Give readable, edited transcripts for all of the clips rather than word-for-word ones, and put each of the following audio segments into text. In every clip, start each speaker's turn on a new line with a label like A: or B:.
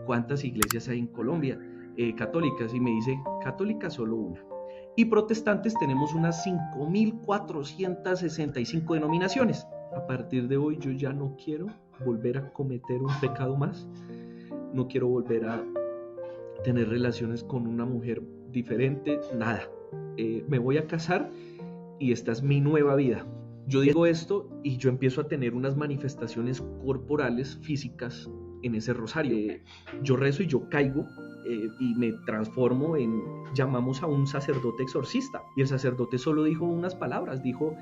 A: ¿cuántas iglesias hay en Colombia católicas? Y me dice, católicas solo una. Y protestantes tenemos unas 5.465 denominaciones. A partir de hoy yo ya no quiero volver a cometer un pecado más. No quiero volver a tener relaciones con una mujer diferente, nada. Me voy a casar y esta es mi nueva vida. Yo digo esto y yo empiezo a tener unas manifestaciones corporales, físicas, en ese rosario. Yo rezo y yo caigo y me transformo en, llamamos a un sacerdote exorcista. Y el sacerdote solo dijo unas palabras, dijo,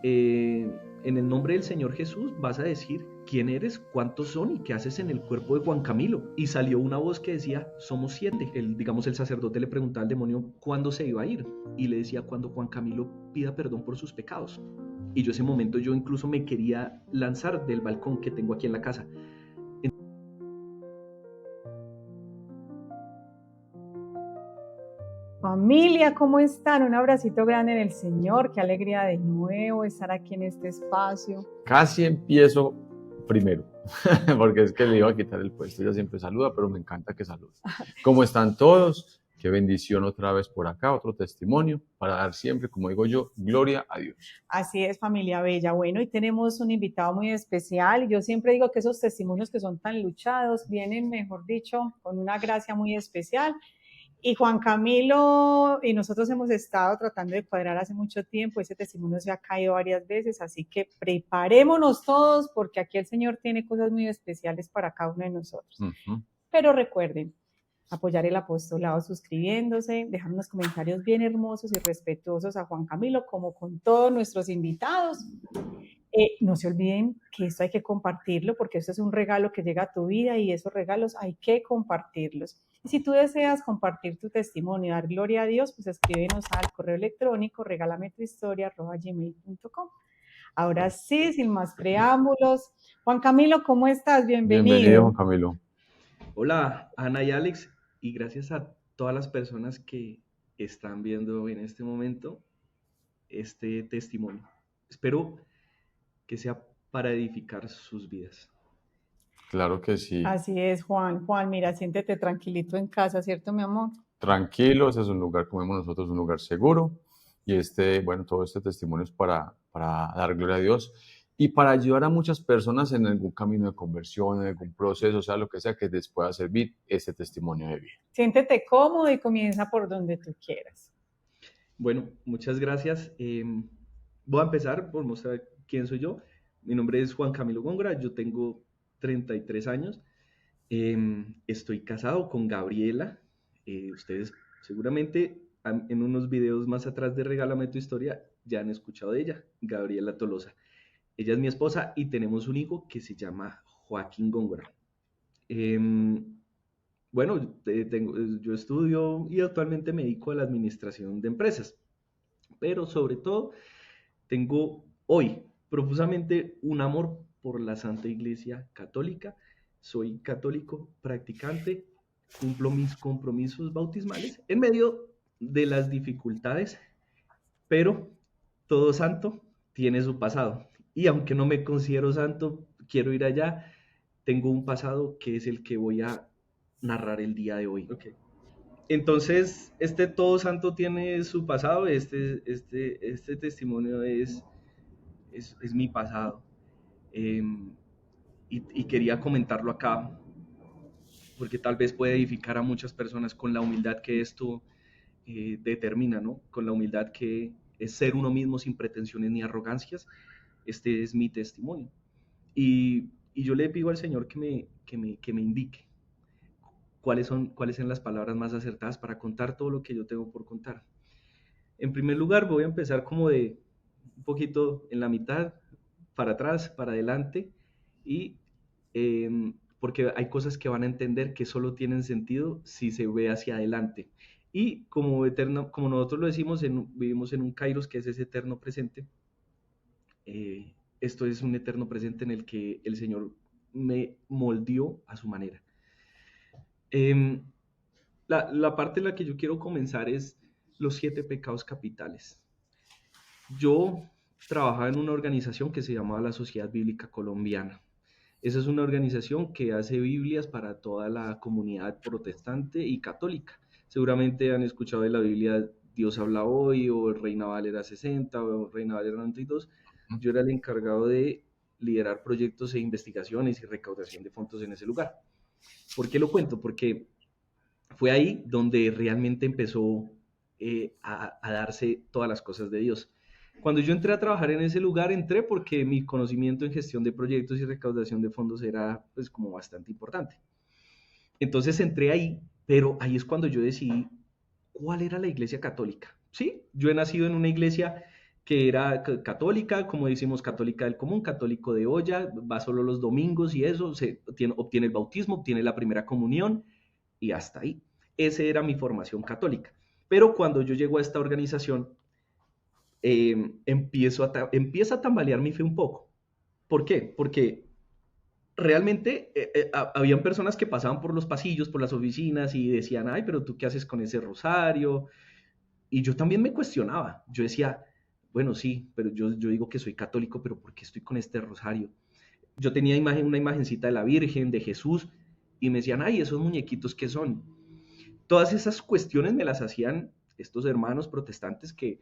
A: en el nombre del Señor Jesús vas a decir quién eres, cuántos son y qué haces en el cuerpo de Juan Camilo. Y salió una voz que decía, somos 7. El sacerdote le preguntaba al demonio cuándo se iba a ir. Y le decía, cuando Juan Camilo pida perdón por sus pecados. Y yo ese momento yo incluso me quería lanzar del balcón que tengo aquí en la casa.
B: Familia, ¿cómo están? Un abracito grande en el Señor. Qué alegría de nuevo estar aquí en este espacio.
C: Casi empiezo primero, porque es que le iba a quitar el puesto. Ella siempre saluda, pero me encanta que salude. ¿Cómo están todos? Qué bendición otra vez por acá, otro testimonio para dar siempre, como digo yo, gloria a Dios.
B: Así es, familia bella. Bueno, hoy tenemos un invitado muy especial y yo siempre digo que esos testimonios que son tan luchados vienen, mejor dicho, con una gracia muy especial. Y Juan Camilo y nosotros hemos estado tratando de cuadrar hace mucho tiempo, ese testimonio se ha caído varias veces, así que preparémonos todos porque aquí el Señor tiene cosas muy especiales para cada uno de nosotros. Pero recuerden, apoyar el apostolado suscribiéndose, dejar unos comentarios bien hermosos y respetuosos a Juan Camilo, como con todos nuestros invitados. No se olviden que esto hay que compartirlo porque esto es un regalo que llega a tu vida y esos regalos hay que compartirlos. Y si tú deseas compartir tu testimonio, dar gloria a Dios, pues escríbenos al correo electrónico regalametuhistoria@gmail.com. Ahora sí, sin más preámbulos. Juan Camilo, ¿cómo estás? Bienvenido.
C: Bienvenido, Juan Camilo.
A: Hola, Ana y Alex, y gracias a todas las personas que están viendo en este momento este testimonio. Espero que sea para edificar sus vidas.
C: Claro que sí.
B: Así es, Juan. Juan, mira, siéntete tranquilito en casa, ¿cierto, mi amor?
C: Tranquilos, es un lugar, como vemos nosotros, un lugar seguro. Y bueno, todo este testimonio es para dar gloria a Dios y para ayudar a muchas personas en algún camino de conversión, en algún proceso, o sea, lo que sea que les pueda servir este testimonio de vida.
B: Siéntete cómodo y comienza por donde tú quieras.
A: Bueno, muchas gracias. Voy a empezar por mostrar quién soy yo. Mi nombre es Juan Camilo Góngora, yo tengo 33 años. Estoy casado con Gabriela. Ustedes seguramente en unos videos más atrás de Regálame tu Historia ya han escuchado de ella, Gabriela Tolosa. Ella es mi esposa y tenemos un hijo que se llama Joaquín Góngora. Bueno, yo estudio y actualmente me dedico a la administración de empresas, pero sobre todo tengo hoy profusamente un amor por la Santa Iglesia Católica. Soy católico practicante, cumplo mis compromisos bautismales en medio de las dificultades, pero todo santo tiene su pasado. Y aunque no me considero santo, quiero ir allá, tengo un pasado que es el que voy a narrar el día de hoy. Okay. Entonces, todo santo tiene su pasado, este testimonio es mi pasado. Y quería comentarlo acá, porque tal vez puede edificar a muchas personas con la humildad que esto determina, ¿no? Con la humildad que es ser uno mismo sin pretensiones ni arrogancias. Este es mi testimonio. Y yo le pido al Señor que me indique cuáles son las palabras más acertadas para contar todo lo que yo tengo por contar. En primer lugar, voy a empezar como de un poquito en la mitad, para atrás, para adelante, y porque hay cosas que van a entender que solo tienen sentido si se ve hacia adelante. Y como nosotros lo decimos, vivimos en un kairos que es ese eterno presente. Esto es un eterno presente en el que el Señor me moldeó a su manera. La parte en la que yo quiero comenzar es los 7 pecados capitales. Yo trabajaba en una organización que se llamaba la Sociedad Bíblica Colombiana. Esa es una organización que hace Biblias para toda la comunidad protestante y católica. Seguramente han escuchado de la Biblia Dios habla hoy, o Reina Valera 60, o Reina Valera 92. Yo era el encargado de liderar proyectos e investigaciones y recaudación de fondos en ese lugar. ¿Por qué lo cuento? Porque fue ahí donde realmente empezó a darse todas las cosas de Dios. Cuando yo entré a trabajar en ese lugar, entré porque mi conocimiento en gestión de proyectos y recaudación de fondos era pues como bastante importante. Entonces entré ahí, pero ahí es cuando yo decidí cuál era la iglesia católica. Sí, yo he nacido en una iglesia que era católica, como decimos, católica del común, católico de olla, va solo los domingos y eso, obtiene el bautismo, obtiene la primera comunión y hasta ahí. Esa era mi formación católica. Pero cuando yo llego a esta organización, empieza a tambalear mi fe un poco. ¿Por qué? Porque realmente habían personas que pasaban por los pasillos, por las oficinas y decían, ay, pero tú qué haces con ese rosario. Y yo también me cuestionaba. Yo decía, bueno, sí, pero yo digo que soy católico, pero ¿por qué estoy con este rosario? Yo tenía una imagencita de la Virgen, de Jesús, y me decían, ay, esos muñequitos, ¿qué son? Todas esas cuestiones me las hacían estos hermanos protestantes que,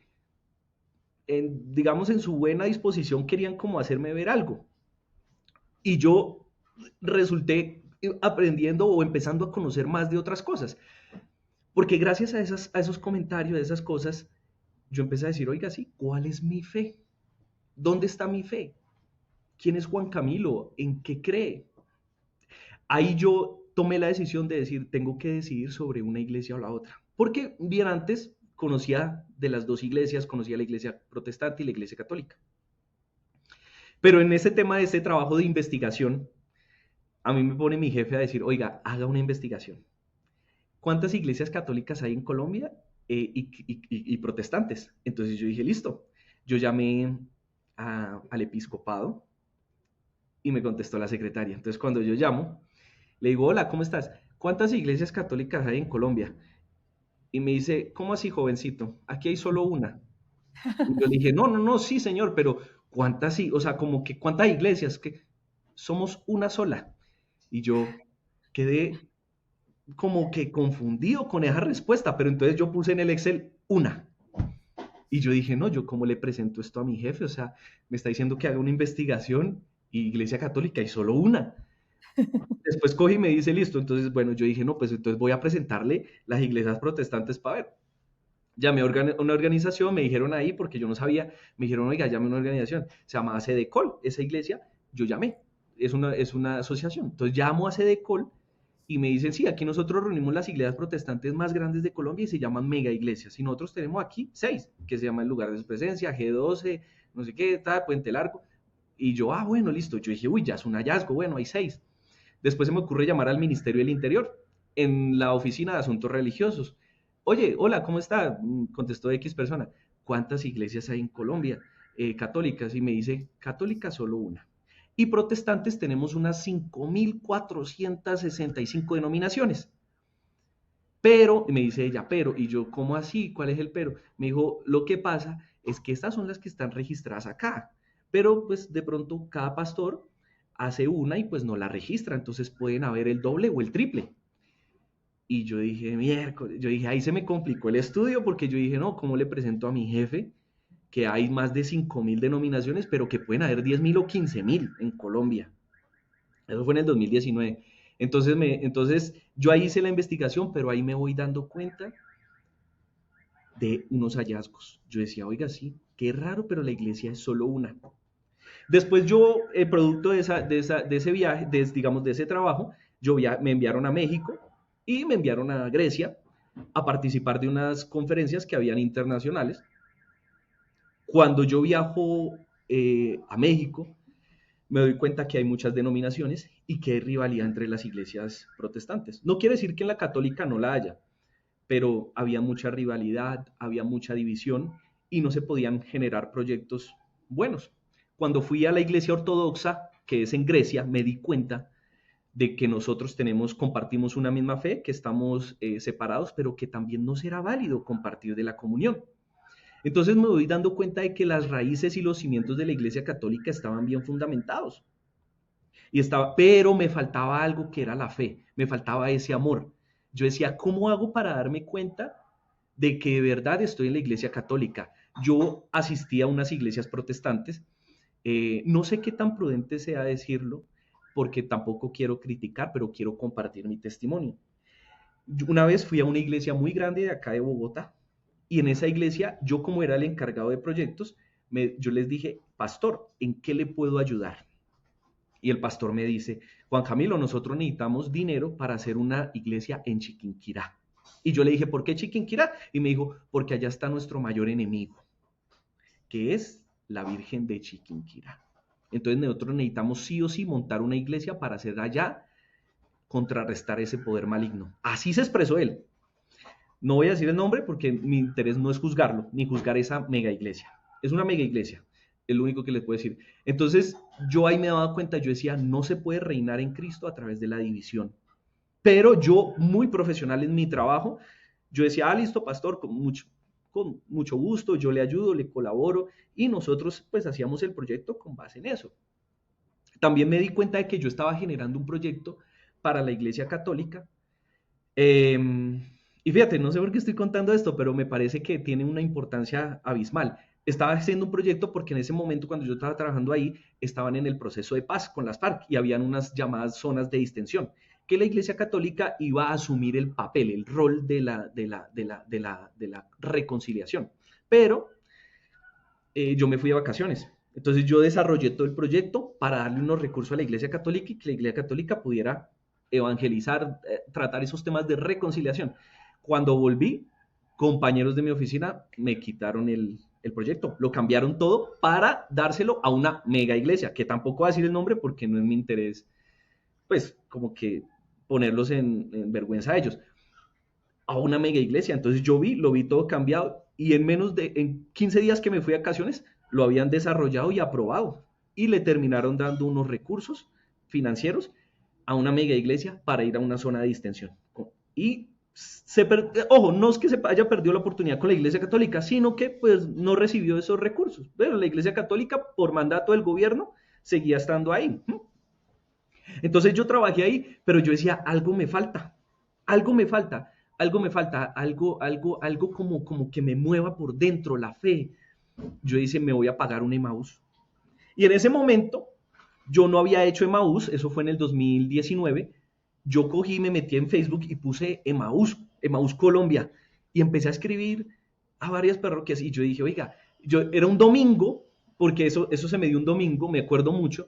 A: digamos, en su buena disposición querían como hacerme ver algo. Y yo resulté aprendiendo o empezando a conocer más de otras cosas. Porque gracias a esos comentarios, a esas cosas, yo empecé a decir, oiga, sí, ¿cuál es mi fe? ¿Dónde está mi fe? ¿Quién es Juan Camilo? ¿En qué cree? Ahí yo tomé la decisión de decir, tengo que decidir sobre una iglesia o la otra. Porque bien antes conocía de las dos iglesias, conocía la iglesia protestante y la iglesia católica. Pero en ese tema de ese trabajo de investigación, a mí me pone mi jefe a decir, oiga, haga una investigación. ¿Cuántas iglesias católicas hay en Colombia y protestantes? Entonces yo dije, listo. Yo llamé al episcopado y me contestó la secretaria. Entonces cuando yo llamo, le digo, hola, ¿cómo estás? ¿Cuántas iglesias católicas hay en Colombia? Y me dice, ¿cómo así, jovencito? Aquí hay solo una. Y yo le dije, no, sí, señor, pero ¿cuántas sí? O sea, como que ¿cuántas iglesias? Que somos una sola. Y yo quedé como que confundido con esa respuesta, pero entonces yo puse en el Excel una. Y yo dije, no, yo cómo le presento esto a mi jefe, o sea, me está diciendo que haga una investigación y Iglesia Católica y solo una. Después cogí y me dice, listo, entonces, bueno, yo dije, no, pues entonces voy a presentarle las iglesias protestantes para ver. Llamé a una organización, me dijeron ahí, porque yo no sabía, me dijeron, oiga, llame a una organización, se llama Sedecol, esa iglesia, yo llamé, es una asociación. Entonces llamo a Sedecol y me dicen, sí, aquí nosotros reunimos las iglesias protestantes más grandes de Colombia y se llaman mega iglesias. Y nosotros tenemos aquí 6, que se llama el lugar de su presencia, G12, no sé qué, tal, Puente Largo. Y yo, bueno, listo. Yo dije, uy, ya es un hallazgo, bueno, hay 6. Después se me ocurre llamar al Ministerio del Interior, en la Oficina de Asuntos Religiosos. Oye, hola, ¿cómo está? Contestó X persona. ¿Cuántas iglesias hay en Colombia? Católicas. Y me dice, católica solo una. Y protestantes tenemos unas 5.465 denominaciones. Pero, me dice ella, pero, y yo, ¿cómo así? ¿Cuál es el pero? Me dijo, lo que pasa es que estas son las que están registradas acá, pero pues de pronto cada pastor hace una y pues no la registra, entonces pueden haber el doble o el triple. Y yo dije, miércoles, yo dije, ahí se me complicó el estudio porque yo dije, no, ¿cómo le presento a mi jefe que hay más de 5.000 denominaciones, pero que pueden haber 10.000 o 15.000 en Colombia? Eso fue en el 2019. Entonces yo ahí hice la investigación, pero ahí me voy dando cuenta de unos hallazgos. Yo decía, oiga, sí, qué raro, pero la iglesia es solo una. Después yo, producto de ese viaje, digamos, de ese trabajo, me enviaron a México y me enviaron a Grecia a participar de unas conferencias que habían internacionales. Cuando yo viajo a México, me doy cuenta que hay muchas denominaciones y que hay rivalidad entre las iglesias protestantes. No quiere decir que en la católica no la haya, pero había mucha rivalidad, había mucha división y no se podían generar proyectos buenos. Cuando fui a la iglesia ortodoxa, que es en Grecia, me di cuenta de que nosotros compartimos una misma fe, que estamos separados, pero que también no será válido compartir de la comunión. Entonces me voy dando cuenta de que las raíces y los cimientos de la iglesia católica estaban bien fundamentados. pero me faltaba algo que era la fe, me faltaba ese amor. Yo decía, ¿cómo hago para darme cuenta de que de verdad estoy en la iglesia católica? Yo asistía a unas iglesias protestantes, no sé qué tan prudente sea decirlo, porque tampoco quiero criticar, pero quiero compartir mi testimonio. Una vez fui a una iglesia muy grande de acá de Bogotá, y en esa iglesia, yo como era el encargado de proyectos, yo les dije, pastor, ¿en qué le puedo ayudar? Y el pastor me dice, Juan Camilo, nosotros necesitamos dinero para hacer una iglesia en Chiquinquirá. Y yo le dije, ¿por qué Chiquinquirá? Y me dijo, porque allá está nuestro mayor enemigo, que es la Virgen de Chiquinquirá. Entonces nosotros necesitamos sí o sí montar una iglesia para hacer allá, contrarrestar ese poder maligno. Así se expresó él. No voy a decir el nombre porque mi interés no es juzgarlo, ni juzgar esa mega iglesia. Es una mega iglesia, es lo único que les puedo decir. Entonces, yo ahí me daba cuenta, yo decía, no se puede reinar en Cristo a través de la división. Pero yo, muy profesional en mi trabajo, yo decía, listo, pastor, con mucho gusto, yo le ayudo, le colaboro, y nosotros pues hacíamos el proyecto con base en eso. También me di cuenta de que yo estaba generando un proyecto para la Iglesia Católica. Y fíjate, no sé por qué estoy contando esto, pero me parece que tiene una importancia abismal. Estaba haciendo un proyecto porque en ese momento, cuando yo estaba trabajando ahí, estaban en el proceso de paz con las FARC y habían unas llamadas zonas de distensión, que la Iglesia Católica iba a asumir el papel, el rol de la reconciliación. Pero yo me fui de vacaciones. Entonces yo desarrollé todo el proyecto para darle unos recursos a la Iglesia Católica y que la Iglesia Católica pudiera evangelizar, tratar esos temas de reconciliación. Cuando volví, compañeros de mi oficina me quitaron el proyecto, lo cambiaron todo para dárselo a una mega iglesia, que tampoco voy a decir el nombre porque no es mi interés, pues como que ponerlos en vergüenza a ellos, a una mega iglesia. Entonces yo lo vi todo cambiado y en 15 días que me fui a vacaciones, lo habían desarrollado y aprobado y le terminaron dando unos recursos financieros a una mega iglesia para ir a una zona de distensión. Y ojo, no es que se haya perdido la oportunidad con la Iglesia Católica, sino que pues no recibió esos recursos. Pero la Iglesia Católica, por mandato del gobierno, seguía estando ahí. Entonces yo trabajé ahí, pero yo decía, algo me falta, algo me falta, algo me falta, algo como que me mueva por dentro, la fe. Yo dije, me voy a pagar un Emmaús. Y en ese momento, yo no había hecho Emmaús, eso fue en el 2019, yo cogí, me metí en Facebook y puse Emmaús Colombia, y empecé a escribir a varias parroquias, y yo dije, oiga, era un domingo, porque eso se me dio un domingo, me acuerdo mucho,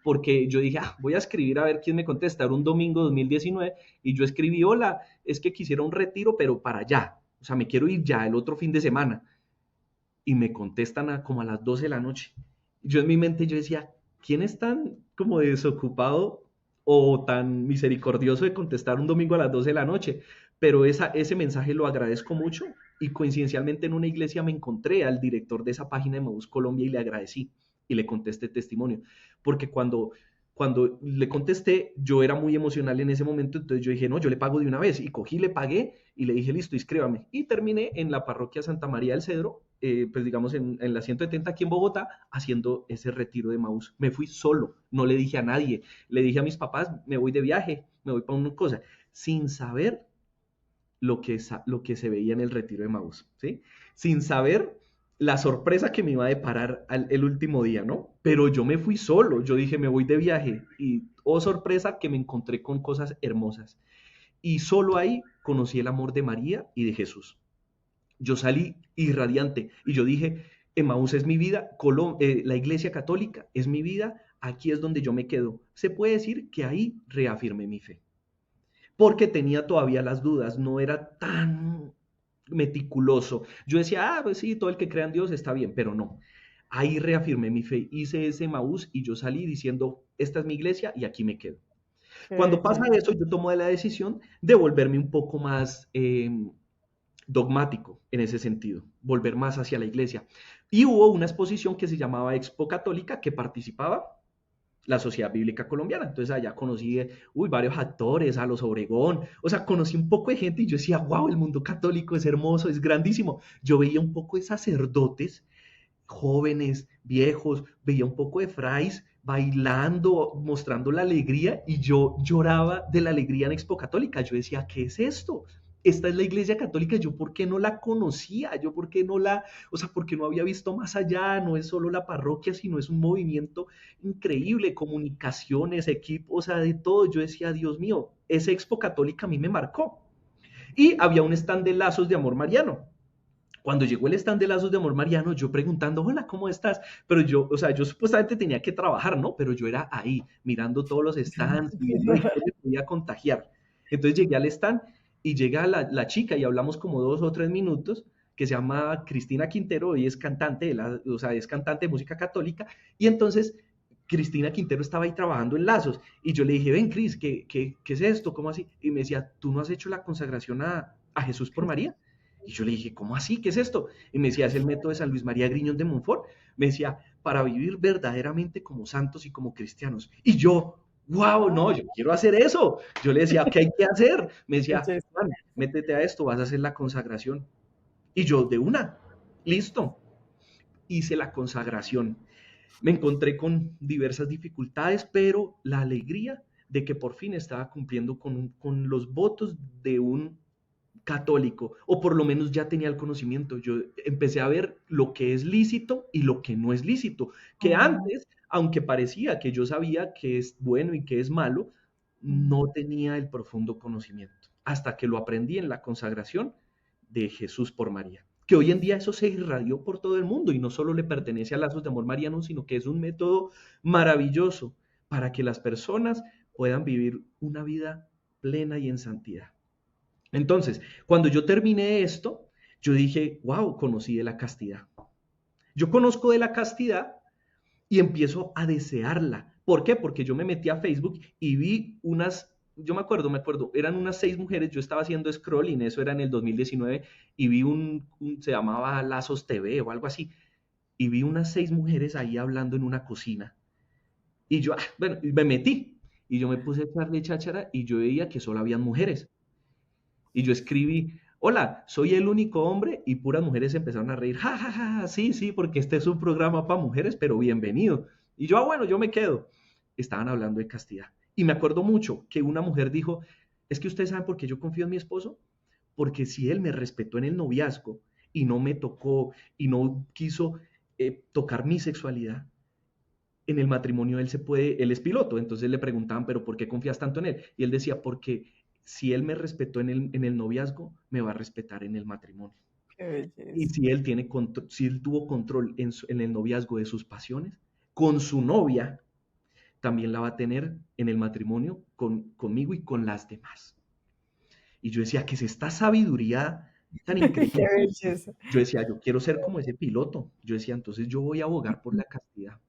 A: porque yo dije, voy a escribir a ver quién me contesta, era un domingo 2019, y yo escribí, hola, es que quisiera un retiro, pero para allá, o sea, me quiero ir ya el otro fin de semana, y me contestan como a las 12 de la noche. Yo en mi mente yo decía, ¿quién es tan como desocupado o tan misericordioso de contestar un domingo a las 12 de la noche? Pero ese mensaje lo agradezco mucho y coincidencialmente en una iglesia me encontré al director de esa página de Emmaús Colombia y le agradecí y le contesté testimonio. Porque cuando le contesté, yo era muy emocional en ese momento, entonces yo dije, no, yo le pago de una vez, y cogí, le pagué, y le dije, listo, inscríbame, y terminé en la parroquia Santa María del Cedro, pues digamos en la 170 aquí en Bogotá, haciendo ese retiro de Emmaús. Me fui solo, no le dije a nadie, le dije a mis papás, me voy de viaje, me voy para una cosa, sin saber lo que se veía en el retiro de Emmaús, ¿sí? Sin saber la sorpresa que me iba a deparar el último día, ¿no? Pero yo me fui solo, yo dije, me voy de viaje y, oh sorpresa, que me encontré con cosas hermosas. Y solo ahí conocí el amor de María y de Jesús. Yo salí irradiante y yo dije, Emmaús es mi vida, la Iglesia Católica es mi vida, aquí es donde yo me quedo. Se puede decir que ahí reafirmé mi fe. Porque tenía todavía las dudas, no era tan meticuloso. Yo decía, pues sí, todo el que crea en Dios está bien, pero no. Ahí reafirmé mi fe, hice ese Emmaús y yo salí diciendo, esta es mi iglesia y aquí me quedo. Cuando pasa eso, yo tomo la decisión de volverme un poco más dogmático en ese sentido, volver más hacia la iglesia. Y hubo una exposición que se llamaba Expo Católica, que participaba la Sociedad Bíblica Colombiana. Entonces allá conocí varios actores, a los Obregón, o sea, conocí un poco de gente y yo decía, wow, el mundo católico es hermoso, es grandísimo. Yo veía un poco de sacerdotes, jóvenes, viejos, veía un poco de frailes, bailando, mostrando la alegría, y yo lloraba de la alegría en Expo Católica. Yo decía, ¿qué es esto? Esta es la iglesia católica, yo por qué no la conocía, yo por qué no la, o sea, porque no había visto más allá, no es solo la parroquia, sino es un movimiento increíble, comunicaciones, equipo, o sea, de todo. Yo decía, Dios mío, esa Expo Católica a mí me marcó. Y había un stand de lazos de amor mariano. Cuando llegó el stand de lazos de amor mariano, yo preguntando, hola, ¿cómo estás? Pero yo, o sea, yo supuestamente tenía que trabajar, ¿no? Pero yo era ahí, mirando todos los stands, viendo y qué me podía contagiar. Entonces llegué al stand y llega la chica y hablamos como 2 o 3 minutos, que se llama Cristina Quintero, y es cantante, o sea, es cantante de música católica, y entonces Cristina Quintero estaba ahí trabajando en lazos, y yo le dije, ven, Cris, ¿qué es esto? ¿Cómo así? Y me decía, ¿tú no has hecho la consagración a Jesús por María? Y yo le dije, ¿cómo así? ¿Qué es esto? Y me decía, es el método de San Luis María Griñón de Montfort. Me decía, para vivir verdaderamente como santos y como cristianos. Y yo, wow, no, yo quiero hacer eso. Yo le decía, ¿qué hay que hacer? Me decía, Juan, métete a esto, vas a hacer la consagración. Y yo, de una, listo. Hice la consagración. Me encontré con diversas dificultades, pero la alegría de que por fin estaba cumpliendo con los votos de un católico, o por lo menos ya tenía el conocimiento. Yo empecé a ver lo que es lícito y lo que no es lícito, que antes, aunque parecía que yo sabía que es bueno y que es malo, no tenía el profundo conocimiento, hasta que lo aprendí en la consagración de Jesús por María. Que hoy en día eso se irradió por todo el mundo y no solo le pertenece a Lazos de Amor Mariano, sino que es un método maravilloso para que las personas puedan vivir una vida plena y en santidad. Entonces, cuando yo terminé esto, yo dije, wow, conocí de la castidad. Yo conozco de la castidad y empiezo a desearla. ¿Por qué? Porque yo me metí a Facebook y vi yo me acuerdo, eran unas 6 mujeres, yo estaba haciendo scrolling, eso era en el 2019, y vi se llamaba Lazos TV o algo así, y vi unas 6 mujeres ahí hablando en una cocina. Y yo, bueno, me metí, y yo me puse a echarle cháchara, y yo veía que solo habían mujeres. Y yo escribí, hola, soy el único hombre, y puras mujeres empezaron a reír, ja, ja, ja, sí, sí, porque este es un programa para mujeres, pero bienvenido. Y yo, bueno, yo me quedo. Estaban hablando de castidad. Y me acuerdo mucho que una mujer dijo, es que ustedes saben por qué yo confío en mi esposo, porque si él me respetó en el noviazgo y no me tocó y no quiso tocar mi sexualidad, en el matrimonio él es piloto, entonces le preguntaban, pero ¿por qué confías tanto en él? Y él decía, porque si él me respetó en el noviazgo, me va a respetar en el matrimonio.
B: Qué
A: Y
B: belleza.
A: si él tuvo control en el noviazgo de sus pasiones, con su novia, también la va a tener en el matrimonio conmigo y con las demás. Y yo decía, ¿qué es esta sabiduría tan
B: Qué
A: increíble?
B: belleza.
A: Yo decía, yo quiero ser como ese piloto. Yo decía, entonces yo voy a abogar por la castidad.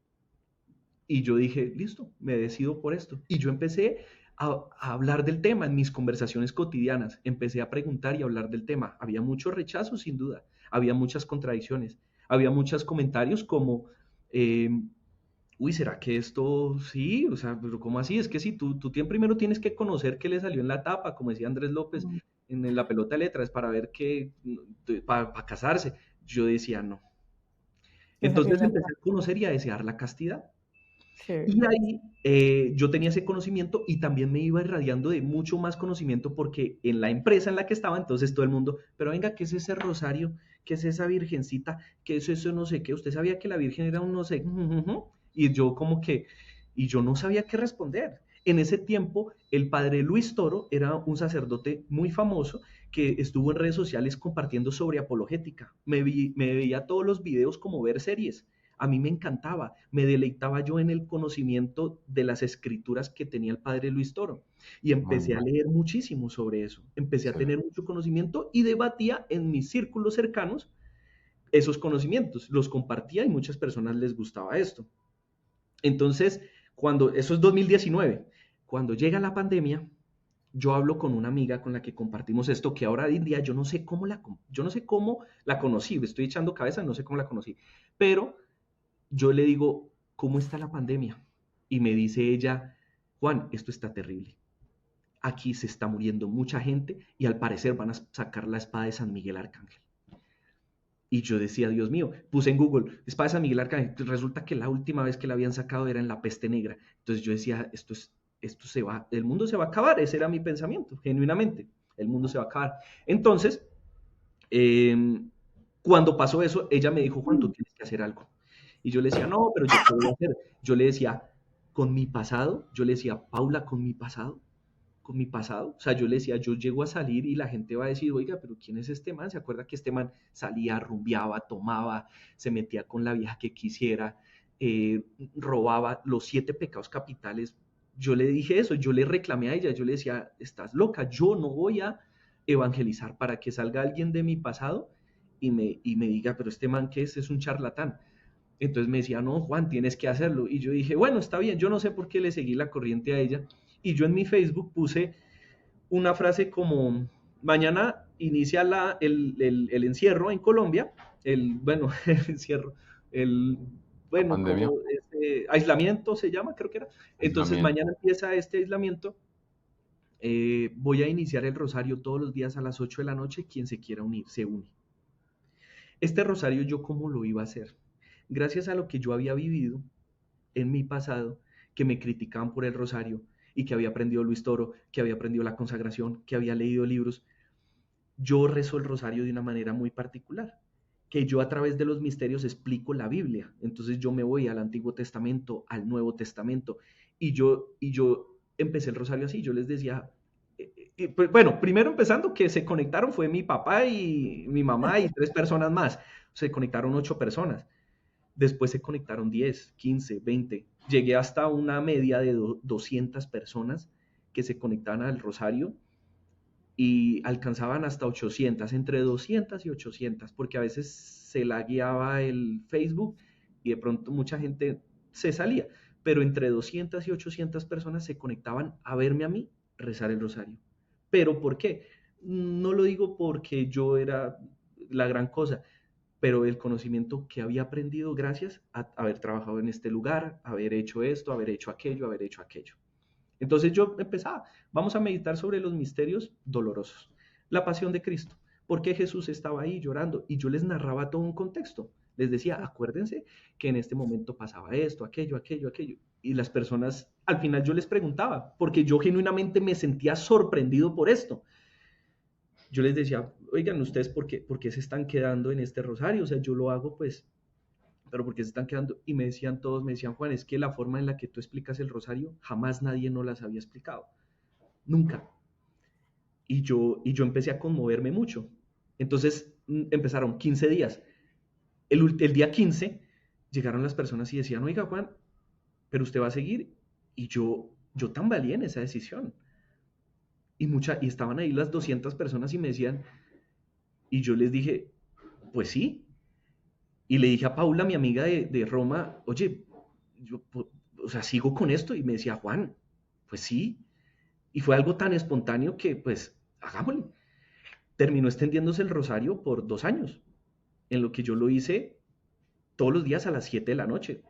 A: Y yo dije, listo, me decido por esto. Y yo empecé a hablar del tema en mis conversaciones cotidianas. Empecé a preguntar y hablar del tema. Había mucho rechazo, sin duda. Había muchas contradicciones. Había muchos comentarios como, eh, uy, ¿será que esto sí? O sea, pero ¿cómo así? Es que si tú primero tienes que conocer qué le salió en la tapa, como decía Andrés López en la pelota de letras, para ver qué, para casarse. Yo decía, no.
B: Que salió
A: Entonces
B: la
A: empecé a conocer y a desear la castidad.
B: que
A: Y ahí yo tenía ese conocimiento y también me iba irradiando de mucho más conocimiento porque en la empresa en la que estaba, entonces todo el mundo, pero venga, ¿qué es ese rosario? ¿Qué es esa virgencita? ¿Qué es eso no sé qué? ¿Usted sabía que la virgen era un no sé? Y yo como que, y yo no sabía qué responder. En ese tiempo, el padre Luis Toro era un sacerdote muy famoso que estuvo en redes sociales compartiendo sobre apologética. Me veía todos los videos como ver series. A mí me encantaba, me deleitaba yo en el conocimiento de las escrituras que tenía el padre Luis Toro y
C: Muy
A: empecé a
C: bien.
A: leer muchísimo sobre eso, empecé a tener
C: Excelente.
A: mucho conocimiento y debatía en mis círculos cercanos esos conocimientos, los compartía y muchas personas les gustaba esto. Entonces, eso es 2019, cuando llega la pandemia, yo hablo con una amiga con la que compartimos esto, que ahora en día yo no sé cómo la conocí, me estoy echando cabeza, no sé cómo la conocí, pero yo le digo, ¿cómo está la pandemia? Y me dice ella, Juan, esto está terrible. Aquí se está muriendo mucha gente y al parecer van a sacar la espada de San Miguel Arcángel. Y yo decía, Dios mío, puse en Google, espada de San Miguel Arcángel. Resulta que la última vez que la habían sacado era en la peste negra. Entonces yo decía, esto se va, el mundo se va a acabar. Ese era mi pensamiento, genuinamente. El mundo se va a acabar. Entonces, eh, cuando pasó eso, ella me dijo, Juan, tú tienes que hacer algo. Y yo le decía, no, pero yo qué voy a hacer. Yo le decía, con mi pasado, yo le decía, Paula, con mi pasado. O sea, yo le decía, yo llego a salir y la gente va a decir, oiga, pero ¿quién es este man? ¿Se acuerda que este man salía, rumbeaba, tomaba, se metía con la vieja que quisiera, robaba los 7 pecados capitales? Yo le dije eso, yo le reclamé a ella, yo le decía, estás loca, yo no voy a evangelizar para que salga alguien de mi pasado y me diga, pero este man, ¿qué es un charlatán. Entonces me decía, no, Juan, tienes que hacerlo. Y yo dije, bueno, está bien, yo no sé por qué le seguí la corriente a ella. Y yo en mi Facebook puse una frase como, mañana inicia el encierro en Colombia, bueno, el encierro, el,
C: La
A: bueno,
C: pandemia,
A: como aislamiento se llama, creo que era. Entonces
C: aislamiento.
A: mañana empieza este aislamiento. Voy a iniciar el rosario todos los días a las 8 de la noche. Quien se quiera unir, se une. Este rosario, ¿yo cómo lo iba a hacer? Gracias a lo que yo había vivido en mi pasado, que me criticaban por el rosario y que había aprendido Luis Toro, que había aprendido la consagración, que había leído libros, yo rezo el rosario de una manera muy particular, que yo a través de los misterios explico la Biblia. Entonces yo me voy al Antiguo Testamento, al Nuevo Testamento, y yo empecé el rosario así. Yo les decía, pues, bueno, primero empezando que se conectaron fue mi papá y mi mamá y 3 personas más. Se conectaron 8 personas. Después se conectaron 10, 15, 20. Llegué hasta una media de 200 personas que se conectaban al rosario y alcanzaban hasta 800, entre 200 y 800, porque a veces se la guiaba el Facebook y de pronto mucha gente se salía, pero entre 200 y 800 personas se conectaban a verme a mí rezar el rosario. ¿Pero por qué? No lo digo porque yo era la gran cosa, pero el conocimiento que había aprendido gracias a haber trabajado en este lugar, haber hecho esto, haber hecho aquello, haber hecho aquello. Entonces yo empezaba, vamos a meditar sobre los misterios dolorosos. La pasión de Cristo. ¿Por qué Jesús estaba ahí llorando? Y yo les narraba todo un contexto. Les decía, acuérdense que en este momento pasaba esto, aquello, aquello, aquello. Y las personas, al final yo les preguntaba, porque yo genuinamente me sentía sorprendido por esto. Yo les decía, oigan, ¿ustedes por qué se están quedando en este rosario? O sea, yo lo hago pues, pero ¿por qué se están quedando? Y me decían todos, me decían, Juan, es que la forma en la que tú explicas el rosario, jamás nadie nos las había explicado. Nunca. Y yo empecé a conmoverme mucho. Entonces empezaron 15 días. El día 15 llegaron las personas y decían, oiga Juan, pero usted va a seguir. Y yo tambaleé en esa decisión. Y estaban ahí las 200 personas y me decían, y yo les dije, pues sí. Y le dije a Paula, mi amiga de Roma, oye, yo, o sea, sigo con esto. Y me decía, Juan, pues sí. Y fue algo tan espontáneo que, pues, hagámosle. Terminó extendiéndose el rosario por 2 años, en lo que yo lo hice todos los días a las 7 de la noche.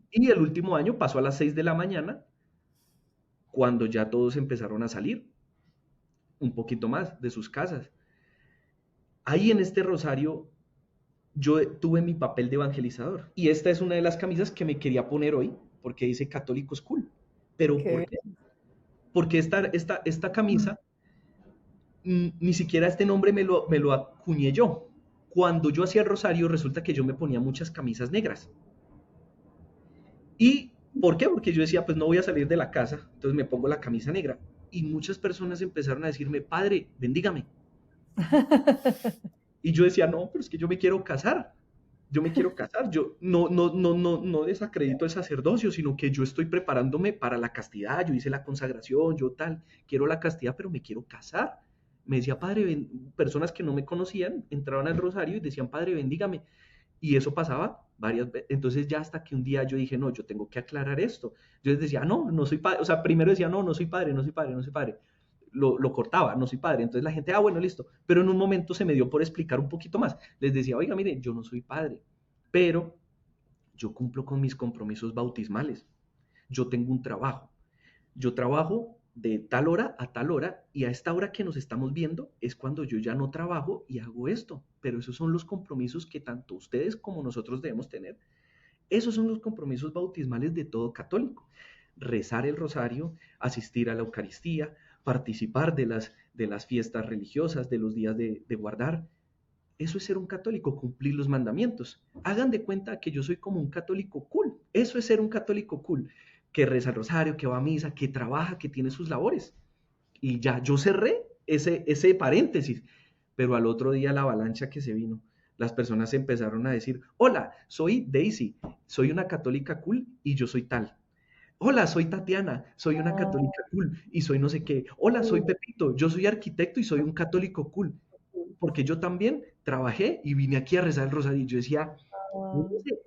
A: Y el último año pasó a las 6 de la mañana, cuando ya todos empezaron a salir un poquito más de sus casas. Ahí en este rosario yo tuve mi papel de evangelizador. Y esta es una de las camisas que me quería poner hoy, porque dice Católicos Cool. ¿Pero por
B: Qué
A: qué? Porque esta camisa, ni siquiera este nombre me lo acuñé yo. Cuando yo hacía el rosario, resulta que yo me ponía muchas camisas negras. ¿Y por qué? Porque yo decía, pues no voy a salir de la casa, entonces me pongo la camisa negra. Y muchas personas empezaron a decirme, padre, bendígame. Y yo decía, no, pero es que yo me quiero casar. Yo me quiero casar. Yo no desacredito el sacerdocio, sino que yo estoy preparándome para la castidad. Yo hice la consagración, yo tal, quiero la castidad, pero me quiero casar. Me decía, padre, personas que no me conocían entraban al rosario y decían, padre, bendígame. Y eso pasaba varias veces. Entonces ya hasta que un día yo dije, no, yo tengo que aclarar esto. Yo les decía, no, no soy padre. O sea, primero decía, no, no soy padre, no soy padre, no soy padre. Lo cortaba, no soy padre. Entonces la gente, bueno, listo. Pero en un momento se me dio por explicar un poquito más. Les decía, oiga, mire, yo no soy padre, pero yo cumplo con mis compromisos bautismales. Yo tengo un trabajo. Yo trabajo de tal hora a tal hora, y a esta hora que nos estamos viendo es cuando yo ya no trabajo y hago esto. Pero esos son los compromisos que tanto ustedes como nosotros debemos tener. Esos son los compromisos bautismales de todo católico. Rezar el rosario, asistir a la Eucaristía, participar de las fiestas religiosas, de los días de guardar. Eso es ser un católico, cumplir los mandamientos. Hagan de cuenta que yo soy como un católico cool. Eso es ser un católico cool, que reza el rosario, que va a misa, que trabaja, que tiene sus labores. Y ya, yo cerré ese paréntesis, pero al otro día la avalancha que se vino, las personas empezaron a decir, hola, soy Daisy, soy una católica cool y yo soy tal. Hola, soy Tatiana, soy una católica cool y soy no sé qué. Hola, soy Pepito, yo soy arquitecto y soy un católico cool. Porque yo también trabajé y vine aquí a rezar el rosario y yo decía,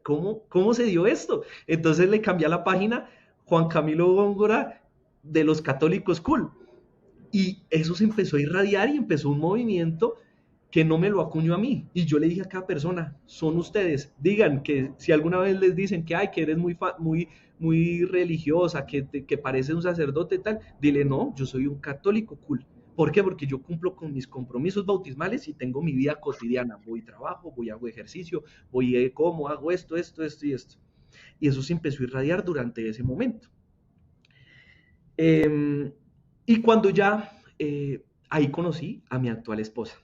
A: ¿cómo se dio esto? Entonces le cambié a la página Juan Camilo Góngora de los católicos cool. Y eso se empezó a irradiar y empezó un movimiento que no me lo acuñó a mí. Y yo le dije a cada persona, son ustedes, digan que si alguna vez les dicen que, ay, que eres muy religiosa, que pareces un sacerdote y tal, dile, no, yo soy un católico cool. ¿Por qué? Porque yo cumplo con mis compromisos bautismales y tengo mi vida cotidiana. Voy a trabajo, voy hago ejercicio, como, hago esto y esto. Y eso se empezó a irradiar durante ese momento. Y cuando ya ahí conocí a mi actual esposa.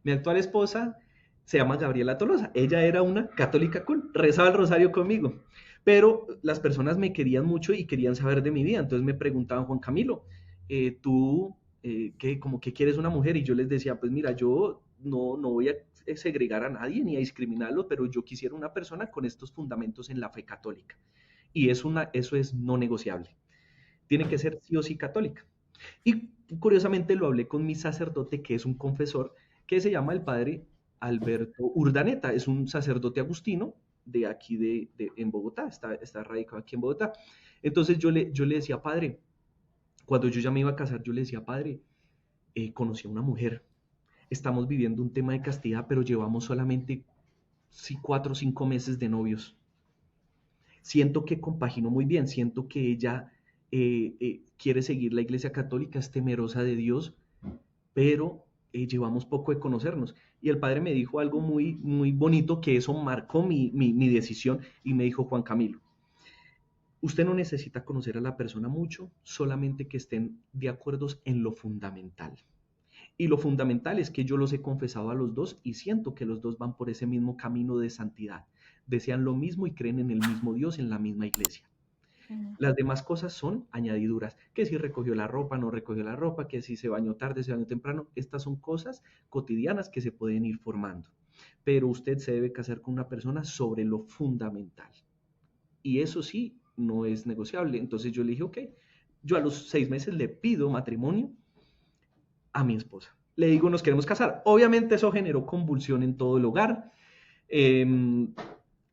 A: Mi actual esposa se llama Gabriela Tolosa. Ella era una católica cool, rezaba el rosario conmigo. Pero las personas me querían mucho y querían saber de mi vida. Entonces me preguntaban, Juan Camilo, ¿tú como que quieres una mujer? Y yo les decía, pues mira, yo no voy a segregar a nadie ni a discriminarlo, pero yo quisiera una persona con estos fundamentos en la fe católica. Y eso es no negociable. Tiene que ser sí o sí católica. Y curiosamente lo hablé con mi sacerdote, que es un confesor, que se llama el padre Alberto Urdaneta. Es un sacerdote agustino de aquí en Bogotá, está radicado aquí en Bogotá. Entonces yo le decía, padre, cuando yo ya me iba a casar, yo le decía, padre, conocí a una mujer, estamos viviendo un tema de castidad, pero llevamos solamente 4 o 5 meses de novios. Siento que compaginó muy bien, siento que ella quiere seguir la Iglesia Católica, es temerosa de Dios, pero llevamos poco de conocernos. Y el padre me dijo algo muy bonito, que eso marcó mi decisión, y me dijo, Juan Camilo, usted no necesita conocer a la persona mucho, solamente que estén de acuerdo en lo fundamental. Y lo fundamental es que yo los he confesado a los dos y siento que los dos van por ese mismo camino de santidad. Desean lo mismo y creen en el mismo Dios, en la misma iglesia. Las demás cosas son añadiduras, que si recogió la ropa, no recogió la ropa, que si se bañó tarde, se bañó temprano. Estas son cosas cotidianas que se pueden ir formando. Pero usted se debe casar con una persona sobre lo fundamental. Y eso sí, no es negociable. Entonces yo le dije, ok, yo a los 6 meses le pido matrimonio a mi esposa. Le digo, nos queremos casar. Obviamente eso generó convulsión en todo el hogar.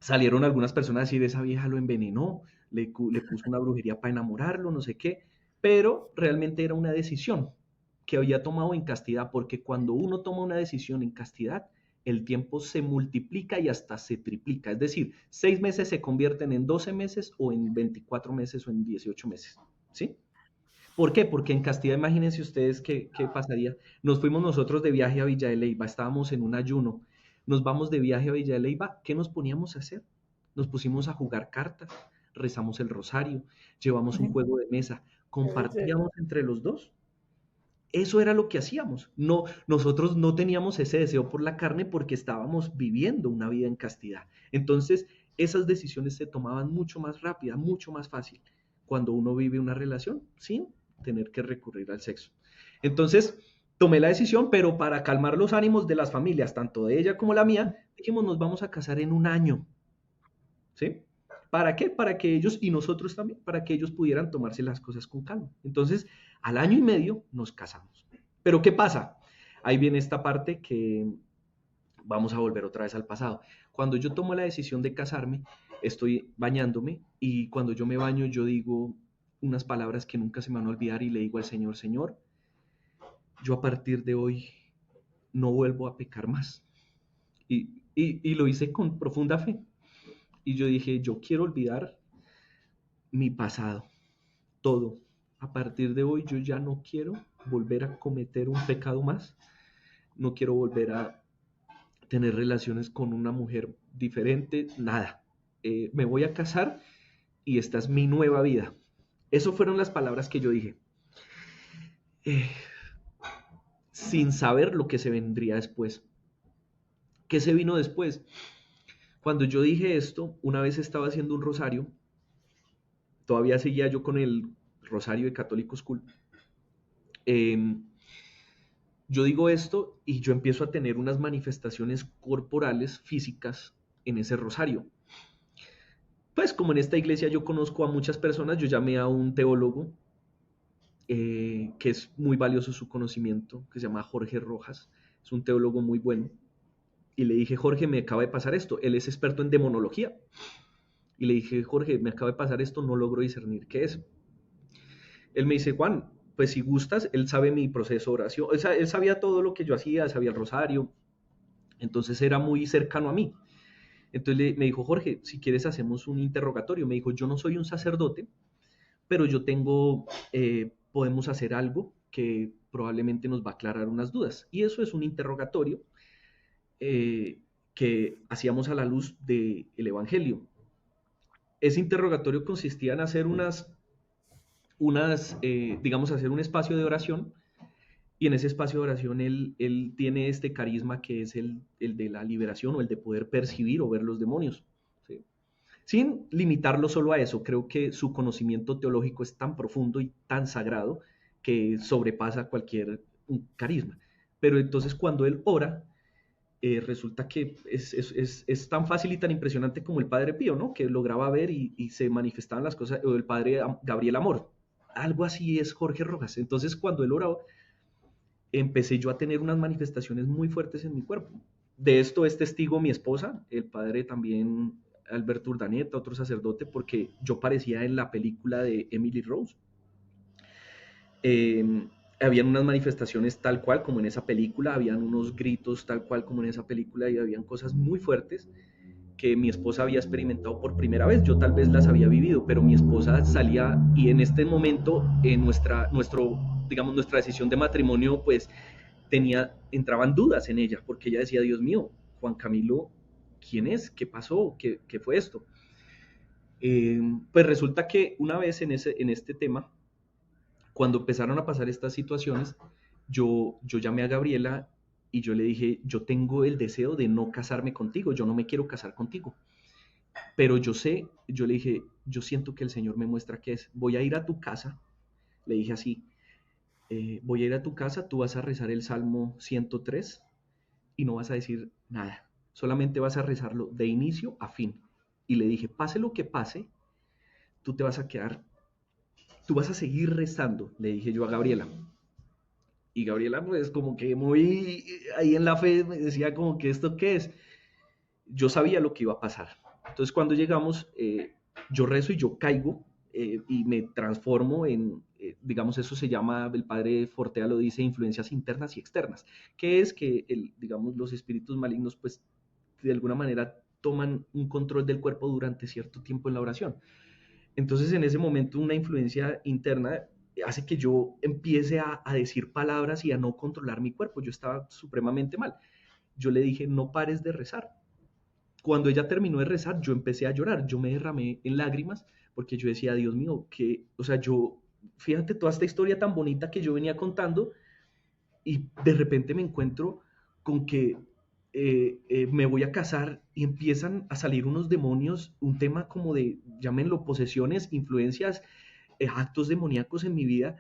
A: Salieron algunas personas a decir, esa vieja lo envenenó, le puso una brujería para enamorarlo, no sé qué, pero realmente era una decisión que había tomado en castidad, porque cuando uno toma una decisión en castidad, el tiempo se multiplica y hasta se triplica. Es decir, 6 meses se convierten en 12 meses o en 24 meses o en 18 meses. ¿Sí? ¿Por qué? Porque en castidad, imagínense ustedes qué pasaría. Nos fuimos nosotros de viaje a Villa de Leyva, estábamos en un ayuno. Nos vamos de viaje a Villa de Leyva, ¿qué nos poníamos a hacer? Nos pusimos a jugar cartas, rezamos el rosario, llevamos un juego de mesa, compartíamos entre los dos. Eso era lo que hacíamos. No, nosotros no teníamos ese deseo por la carne porque estábamos viviendo una vida en castidad. Entonces, esas decisiones se tomaban mucho más rápida, mucho más fácil cuando uno vive una relación sin tener que recurrir al sexo. Entonces, tomé la decisión, pero para calmar los ánimos de las familias, tanto de ella como la mía, dijimos, nos vamos a casar en un año. ¿Sí? ¿Para qué? Para que ellos, y nosotros también, para que ellos pudieran tomarse las cosas con calma. Entonces, al año y medio nos casamos. Pero ¿qué pasa? Ahí viene esta parte que vamos a volver otra vez al pasado. Cuando yo tomo la decisión de casarme, estoy bañándome y cuando yo me baño yo digo unas palabras que nunca se me van a olvidar y le digo al Señor, Señor, yo a partir de hoy no vuelvo a pecar más. Y lo hice con profunda fe. Y yo dije, yo quiero olvidar mi pasado, todo. a partir de hoy yo ya no quiero volver a cometer un pecado más, no quiero volver a tener relaciones con una mujer diferente, nada. Me voy a casar y esta es mi nueva vida. Esas fueron las palabras que yo dije, eh, sin saber lo que se vendría después. ¿Qué se vino después? Cuando yo dije esto, una vez estaba haciendo un rosario, todavía seguía yo con el rosario de Catholic School. Yo digo esto y yo empiezo a tener unas manifestaciones corporales, físicas, en ese rosario. Pues como en esta iglesia yo conozco a muchas personas, yo llamé a un teólogo, que es muy valioso su conocimiento, que se llama Jorge Rojas, es un teólogo muy bueno. Y le dije, Jorge, me acaba de pasar esto. Él es experto en demonología. Y le dije, Jorge, me acaba de pasar esto, no logro discernir qué es. Él me dice, Juan, pues si gustas, él sabe mi proceso de oración. Él sabía todo lo que yo hacía, sabía el rosario. Entonces era muy cercano a mí. Entonces me dijo, Jorge, si quieres hacemos un interrogatorio. Me dijo, yo no soy un sacerdote, pero yo podemos hacer algo que probablemente nos va a aclarar unas dudas. Y eso es un interrogatorio que hacíamos a la luz del Evangelio. Ese interrogatorio consistía en hacer digamos, hacer un espacio de oración, y en ese espacio de oración él tiene este carisma que es el de la liberación o el de poder percibir o ver los demonios, ¿sí? Sin limitarlo solo a eso, creo que su conocimiento teológico es tan profundo y tan sagrado que sobrepasa cualquier carisma. Pero entonces cuando él ora, resulta que es tan fácil y tan impresionante como el Padre Pío, ¿no? Que lograba ver y se manifestaban las cosas, o el Padre Gabriel Amor. Algo así es Jorge Rojas. Entonces cuando él oraba, empecé yo a tener unas manifestaciones muy fuertes en mi cuerpo. De esto es testigo mi esposa, el padre también Alberto Urdaneta, otro sacerdote, porque yo parecía en la película de Emily Rose. Habían unas manifestaciones tal cual como en esa película, habían unos gritos tal cual como en esa película y habían cosas muy fuertes que mi esposa había experimentado por primera vez. Yo tal vez las había vivido, pero mi esposa salía, y en este momento nuestra decisión de matrimonio pues entraban dudas en ella, porque ella decía, Dios mío, Juan Camilo, ¿quién es? ¿Qué pasó? ¿Qué fue esto? Pues resulta que una vez en este tema, cuando empezaron a pasar estas situaciones, yo llamé a Gabriela y yo le dije, yo tengo el deseo de no casarme contigo, yo no me quiero casar contigo, pero yo le dije, yo siento que el Señor me muestra qué es, voy a ir a tu casa, le dije así, voy a ir a tu casa, tú vas a rezar el Salmo 103 y no vas a decir nada, solamente vas a rezarlo de inicio a fin. Y le dije, pase lo que pase, tú te vas a quedar, tú vas a seguir rezando, le dije yo a Gabriela. Y Gabriela pues como que muy ahí en la fe me decía como que esto qué es. Yo sabía lo que iba a pasar. Entonces cuando llegamos, yo rezo y yo caigo, y me transformo en, digamos, eso se llama, el padre Fortea lo dice, influencias internas y externas, que es que, digamos, los espíritus malignos, pues, de alguna manera toman un control del cuerpo durante cierto tiempo en la oración. Entonces, en ese momento, una influencia interna hace que yo empiece a decir palabras y a no controlar mi cuerpo. Yo estaba supremamente mal. Yo le dije, no pares de rezar. Cuando ella terminó de rezar, yo empecé a llorar, yo me derramé en lágrimas, porque yo decía, Dios mío, o sea, fíjate toda esta historia tan bonita que yo venía contando, y de repente me encuentro con que me voy a casar y empiezan a salir unos demonios, un tema como de, llámenlo posesiones, influencias, actos demoníacos en mi vida.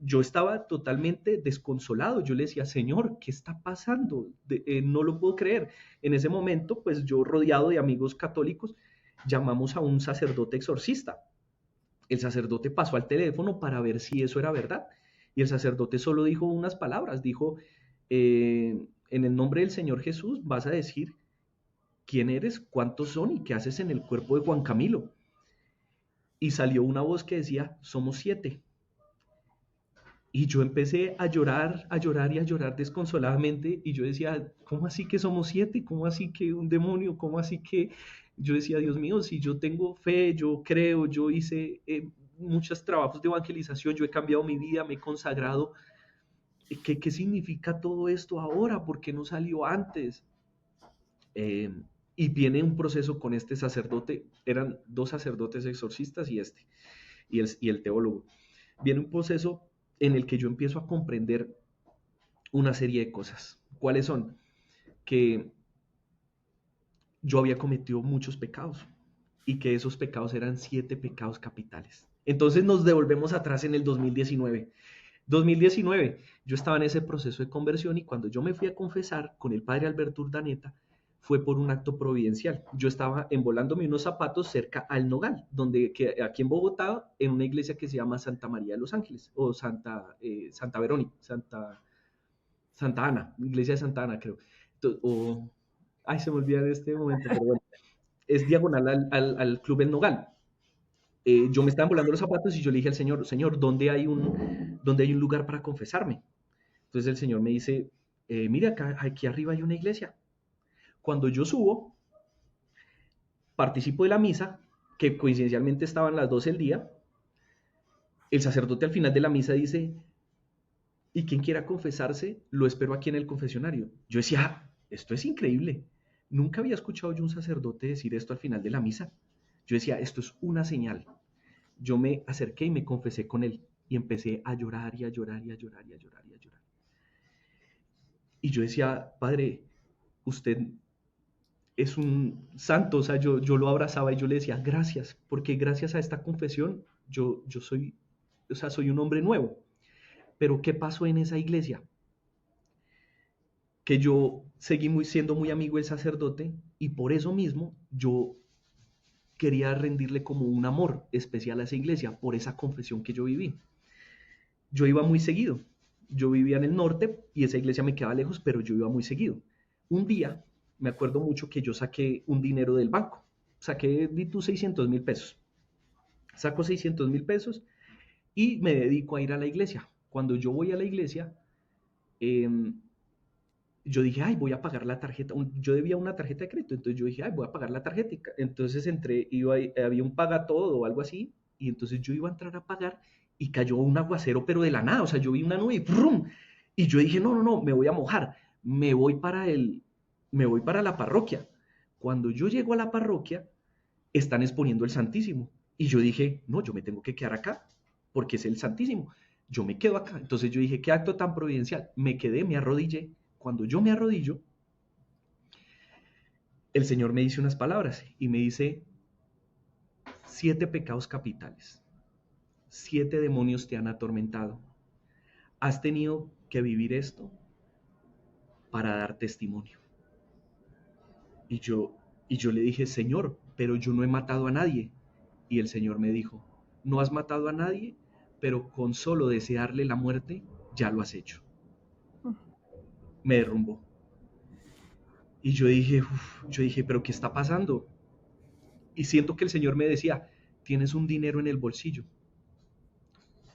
A: Yo estaba totalmente desconsolado. Yo le decía, Señor, ¿qué está pasando? No lo puedo creer. En ese momento, pues yo rodeado de amigos católicos, llamamos a un sacerdote exorcista. El sacerdote pasó al teléfono para ver si eso era verdad. Y el sacerdote solo dijo unas palabras. Dijo, en el nombre del Señor Jesús vas a decir quién eres, cuántos son y qué haces en el cuerpo de Juan Camilo. Y salió una voz que decía, somos 7. Y yo empecé a llorar y a llorar desconsoladamente, y yo decía, ¿cómo así que somos 7? ¿Cómo así que un demonio? ¿Cómo así que? Yo decía, Dios mío, si yo tengo fe, yo creo, yo hice muchos trabajos de evangelización, yo he cambiado mi vida, me he consagrado. ¿Qué significa todo esto ahora? ¿Por qué no salió antes? Y viene un proceso con este sacerdote, eran 2 sacerdotes exorcistas y el teólogo. Viene un proceso en el que yo empiezo a comprender una serie de cosas. ¿Cuáles son? Que yo había cometido muchos pecados y que esos pecados eran 7 pecados capitales. Entonces nos devolvemos atrás en el 2019. 2019, yo estaba en ese proceso de conversión y cuando yo me fui a confesar con el padre Alberto Urdaneta, fue por un acto providencial. Yo estaba embolándome unos zapatos cerca al Nogal, aquí en Bogotá, en una iglesia que se llama Santa María de los Ángeles, o Santa Verónica, Santa Ana, iglesia de Santa Ana, creo. Se me olvida de este momento, pero bueno, es diagonal al Club El Nogal. Yo me estaba volando los zapatos y yo le dije al Señor, ¿dónde hay un lugar para confesarme? Entonces el Señor me dice, mira, aquí arriba hay una iglesia. Cuando yo subo, participo de la misa, que coincidencialmente estaban las 12 del día, el sacerdote al final de la misa dice, y quien quiera confesarse, lo espero aquí en el confesionario. Yo decía, esto es increíble. Nunca había escuchado yo un sacerdote decir esto al final de la misa. Yo decía, esto es una señal. Yo me acerqué y me confesé con él y empecé a llorar y a llorar y a llorar y a llorar y a llorar. Y yo decía, Padre, usted es un santo, o sea, yo lo abrazaba y yo le decía, gracias, porque gracias a esta confesión yo soy un hombre nuevo. Pero ¿qué pasó en esa iglesia? Que yo seguí siendo muy amigo del sacerdote y por eso mismo yo quería rendirle como un amor especial a esa iglesia, por esa confesión que yo viví. Yo iba muy seguido. Yo vivía en el norte y esa iglesia me quedaba lejos, pero yo iba muy seguido. Un día, me acuerdo mucho que yo saqué un dinero del banco. Saqué, di tú, 600,000 pesos. Saco 600,000 pesos y me dedico a ir a la iglesia. Cuando yo voy a la iglesia, yo dije, voy a pagar la tarjeta. Yo debía una tarjeta de crédito, entonces yo dije, voy a pagar la tarjeta. Entonces había un paga todo o algo así, y entonces yo iba a entrar a pagar y cayó un aguacero, pero de la nada. O sea, yo vi una nube y ¡prum! Y yo dije, no, me voy a mojar. Me voy para la parroquia. Cuando yo llego a la parroquia, están exponiendo el Santísimo. Y yo dije, no, yo me tengo que quedar acá, porque es el Santísimo. Yo me quedo acá. Entonces yo dije, qué acto tan providencial. Me quedé, me arrodillé. Cuando yo me arrodillo, el Señor me dice unas palabras y me dice, 7 pecados capitales, 7 demonios te han atormentado. Has tenido que vivir esto para dar testimonio. Y yo le dije, Señor, pero yo no he matado a nadie. Y el Señor me dijo, no has matado a nadie, pero con solo desearle la muerte, ya lo has hecho. Me derrumbó. Y yo dije, pero ¿qué está pasando? Y siento que el Señor me decía, tienes un dinero en el bolsillo,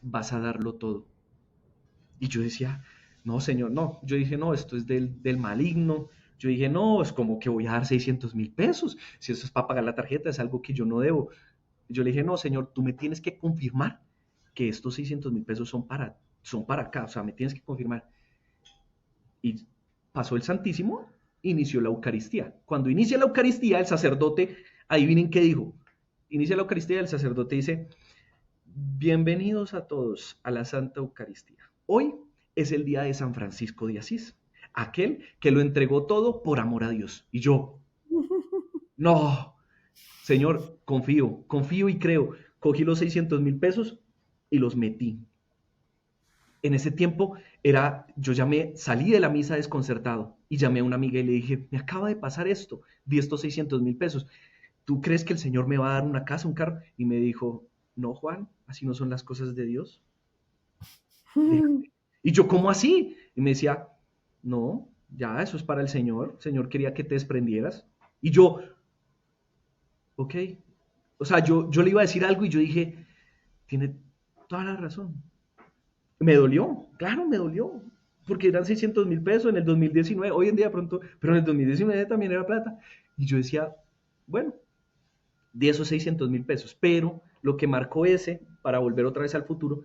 A: vas a darlo todo. Y yo decía, no, Señor, no. Yo dije, no, esto es del maligno. Yo dije, no, es como que voy a dar 600,000 pesos. Si eso es para pagar la tarjeta, es algo que yo no debo. Yo le dije, no, Señor, tú me tienes que confirmar que estos 600,000 pesos son para acá. O sea, me tienes que confirmar. Y pasó el Santísimo, inició la Eucaristía. Cuando inicia la Eucaristía, el sacerdote, adivinen qué dijo. Inicia la Eucaristía y el sacerdote dice, bienvenidos a todos a la Santa Eucaristía. Hoy es el día de San Francisco de Asís, aquel que lo entregó todo por amor a Dios. Y yo, no, Señor, confío y creo. Cogí los 600,000 pesos y los metí. En ese tiempo yo salí de la misa desconcertado y llamé a una amiga y le dije, me acaba de pasar esto, di estos 600,000 pesos. ¿Tú crees que el Señor me va a dar una casa, un carro? Y me dijo, no, Juan, así no son las cosas de Dios. Y yo, ¿cómo así? Y me decía, no, ya, eso es para el Señor quería que te desprendieras. Y yo, ok. O sea, yo le iba a decir algo y yo dije, tiene toda la razón. Me dolió, claro, me dolió, porque eran 600,000 pesos en el 2019, hoy en día pronto, pero en el 2019 también era plata. Y yo decía, bueno, de esos 600,000 pesos, pero lo que marcó para volver otra vez al futuro,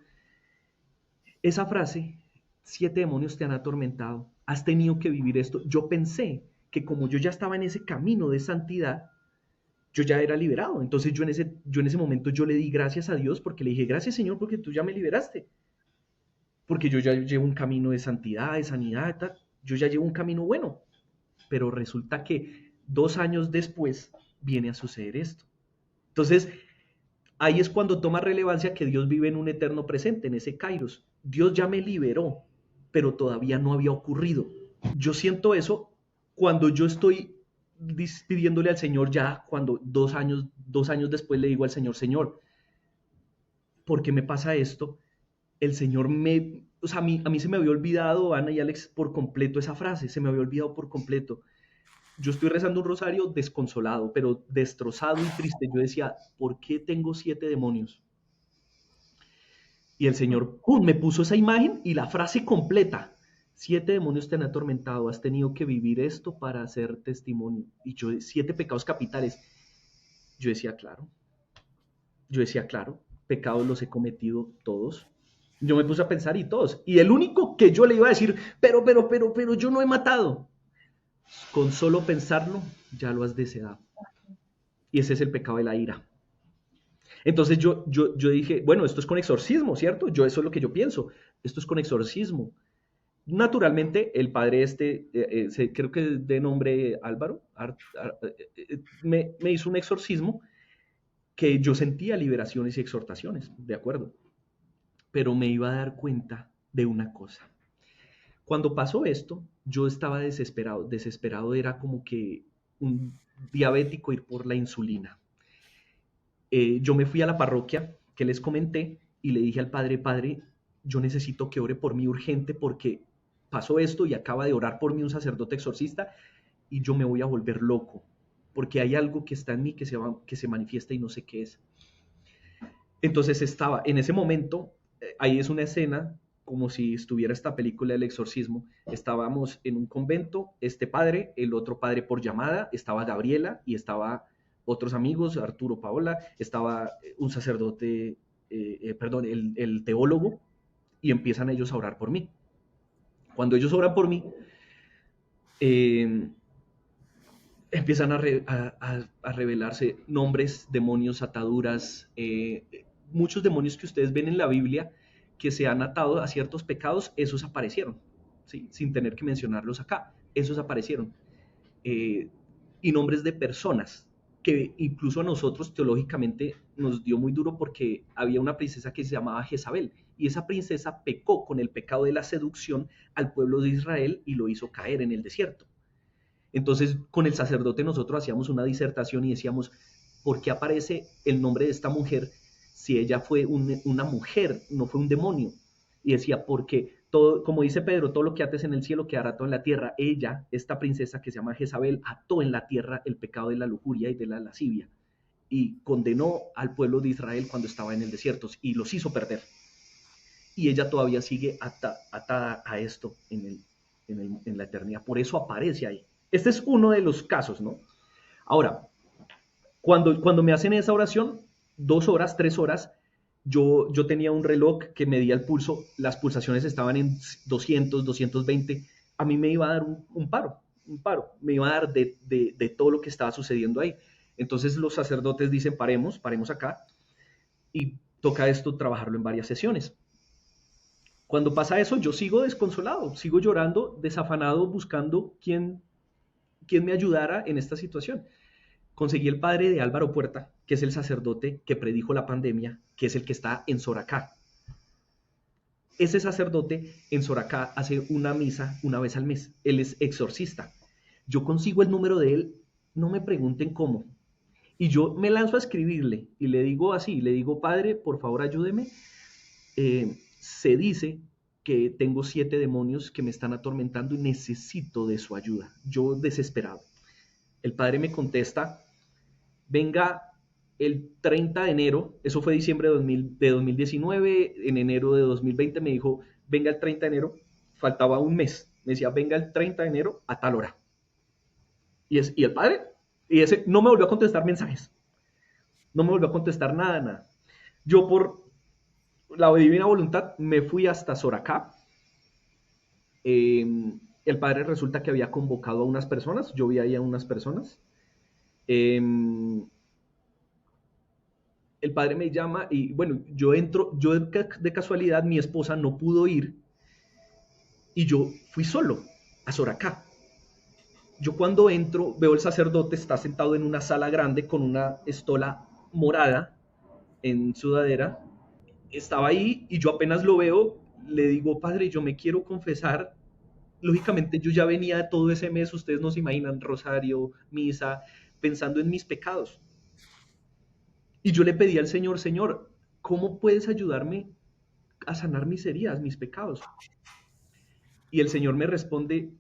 A: esa frase, 7 demonios te han atormentado, has tenido que vivir esto. Yo pensé que como yo ya estaba en ese camino de santidad, yo ya era liberado. Entonces yo en ese momento yo le di gracias a Dios porque le dije, gracias Señor porque tú ya me liberaste. Porque yo ya llevo un camino de santidad, de sanidad, tal. Yo ya llevo un camino bueno. Pero resulta que 2 años después viene a suceder esto. Entonces, ahí es cuando toma relevancia que Dios vive en un eterno presente, en ese Kairos. Dios ya me liberó, pero todavía no había ocurrido. Yo siento eso cuando yo estoy pidiéndole al Señor ya, cuando 2 años después le digo al Señor, Señor, ¿por qué me pasa esto? El Señor o sea, a mí se me había olvidado, Ana y Alex, por completo esa frase, se me había olvidado por completo. Yo estoy rezando un rosario desconsolado, pero destrozado y triste. Yo decía, ¿por qué tengo 7 demonios? Y el Señor, ¡pum!, me puso esa imagen y la frase completa. 7 demonios te han atormentado, has tenido que vivir esto para hacer testimonio. Y yo, 7 pecados capitales. Yo decía, claro, pecados los he cometido todos. Yo me puse a pensar y todos. Y el único que yo le iba a decir, pero yo no he matado. Con solo pensarlo, ya lo has deseado. Y ese es el pecado de la ira. Entonces yo dije, bueno, esto es con exorcismo, ¿cierto? Eso es lo que yo pienso. Esto es con exorcismo. Naturalmente, el padre creo que de nombre Álvaro, me hizo un exorcismo que yo sentía liberaciones y exhortaciones, de acuerdo. Pero me iba a dar cuenta de una cosa. Cuando pasó esto, yo estaba desesperado. Desesperado era como que un diabético ir por la insulina. Yo me fui a la parroquia que les comenté y le dije al padre, yo necesito que ore por mí urgente porque pasó esto y acaba de orar por mí un sacerdote exorcista y yo me voy a volver loco porque hay algo que está en mí que se manifiesta y no sé qué es. Entonces estaba en ese momento, ahí es una escena como si estuviera esta película del exorcismo. Estábamos en un convento, este padre, el otro padre por llamada, estaba Gabriela y estaba otros amigos, Arturo, Paola, estaba un sacerdote, el teólogo, y empiezan ellos a orar por mí. Cuando ellos oran por mí, empiezan a revelarse nombres, demonios, ataduras, muchos demonios que ustedes ven en la Biblia que se han atado a ciertos pecados, esos aparecieron, ¿sí? Sin tener que mencionarlos acá, esos aparecieron. Y nombres de personas que incluso a nosotros teológicamente nos dio muy duro porque había una princesa que se llamaba Jezabel y esa princesa pecó con el pecado de la seducción al pueblo de Israel y lo hizo caer en el desierto. Entonces con el sacerdote nosotros hacíamos una disertación y decíamos, ¿por qué aparece el nombre de esta mujer si ella fue una mujer, no fue un demonio? Y decía, porque todo, como dice Pedro, todo lo que ates en el cielo quedará atado en la tierra. Ella, esta princesa que se llama Jezabel, ató en la tierra el pecado de la lujuria y de la lascivia y condenó al pueblo de Israel cuando estaba en el desierto y los hizo perder. Y ella todavía sigue atada a esto en la eternidad. Por eso aparece ahí. Este es uno de los casos, ¿no? Ahora, cuando me hacen esa oración, 2 horas, 3 horas, yo tenía un reloj que medía el pulso, las pulsaciones estaban en 200, 220, a mí me iba a dar un paro, me iba a dar de todo lo que estaba sucediendo ahí. Entonces los sacerdotes dicen, paremos acá, y toca esto trabajarlo en varias sesiones. Cuando pasa eso, yo sigo desconsolado, sigo llorando, desafanado, buscando quién me ayudara en esta situación. Conseguí el padre de Álvaro Puerta, que es el sacerdote que predijo la pandemia, que es el que está en Soracá. Ese sacerdote en Soracá hace una misa una vez al mes. Él es exorcista. Yo consigo el número de él, no me pregunten cómo. Y yo me lanzo a escribirle y le digo así, le digo, padre, por favor ayúdeme. Se dice que tengo 7 demonios que me están atormentando y necesito de su ayuda. Yo desesperado. El padre me contesta, venga el 30 de enero, eso fue diciembre de 2019, en enero de 2020 me dijo, venga el 30 de enero, faltaba un mes, me decía, venga el 30 de enero a tal hora. Y el padre, no me volvió a contestar mensajes, no me volvió a contestar nada. Yo la divina voluntad, me fui hasta Soracá. El padre resulta que había convocado a unas personas, yo vi ahí a unas personas. Eh, el padre me llama y bueno, yo entro, yo de casualidad mi esposa no pudo ir y yo fui solo a Soracá. Yo cuando entro veo el sacerdote está sentado en una sala grande con una estola morada en sudadera. Estaba ahí y yo apenas lo veo, le digo, padre, yo me quiero confesar. Lógicamente yo ya venía todo ese mes, ustedes no se imaginan, rosario, misa, pensando en mis pecados. Y yo le pedí al Señor, Señor, ¿cómo puedes ayudarme a sanar mis heridas, mis pecados? Y el Señor me responde,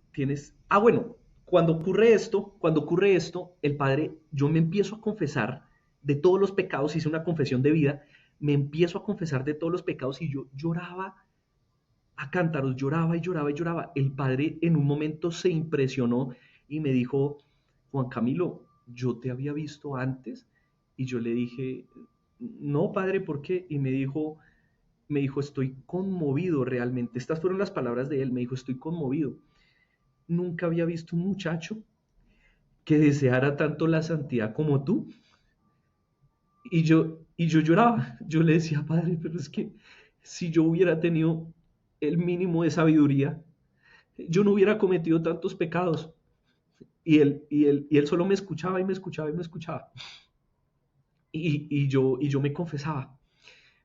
A: bueno, cuando ocurre esto, el Padre, yo me empiezo a confesar de todos los pecados, hice una confesión de vida, me empiezo a confesar de todos los pecados y yo lloraba a cántaros, lloraba y lloraba y lloraba. El Padre en un momento se impresionó y me dijo, Juan Camilo, yo te había visto antes. Y yo le dije, no, Padre, ¿por qué? Y me dijo, estoy conmovido realmente. Estas fueron las palabras de él. Me dijo, estoy conmovido. Nunca había visto un muchacho que deseara tanto la santidad como tú. Y yo lloraba. Yo le decía, Padre, pero es que si yo hubiera tenido el mínimo de sabiduría, yo no hubiera cometido tantos pecados. Y él solo me escuchaba y me escuchaba y me escuchaba. Y yo me confesaba.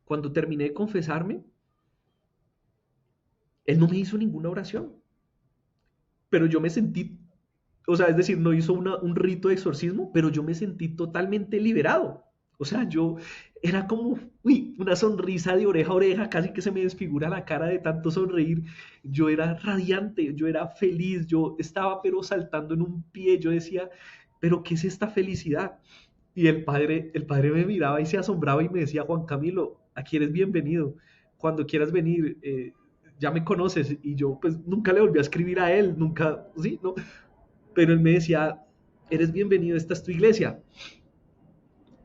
A: Cuando terminé de confesarme, él no me hizo ninguna oración, pero yo me sentí, o sea, es decir, no hizo un rito de exorcismo, pero yo me sentí totalmente liberado. O sea, yo era como, una sonrisa de oreja a oreja, casi que se me desfigura la cara de tanto sonreír. Yo era radiante, yo era feliz, yo estaba pero saltando en un pie, yo decía, pero ¿qué es esta felicidad? Y el padre me miraba y se asombraba y me decía, Juan Camilo, aquí eres bienvenido. Cuando quieras venir, ya me conoces. Y yo pues nunca le volví a escribir a él, nunca, sí, no. Pero él me decía, eres bienvenido, esta es tu iglesia.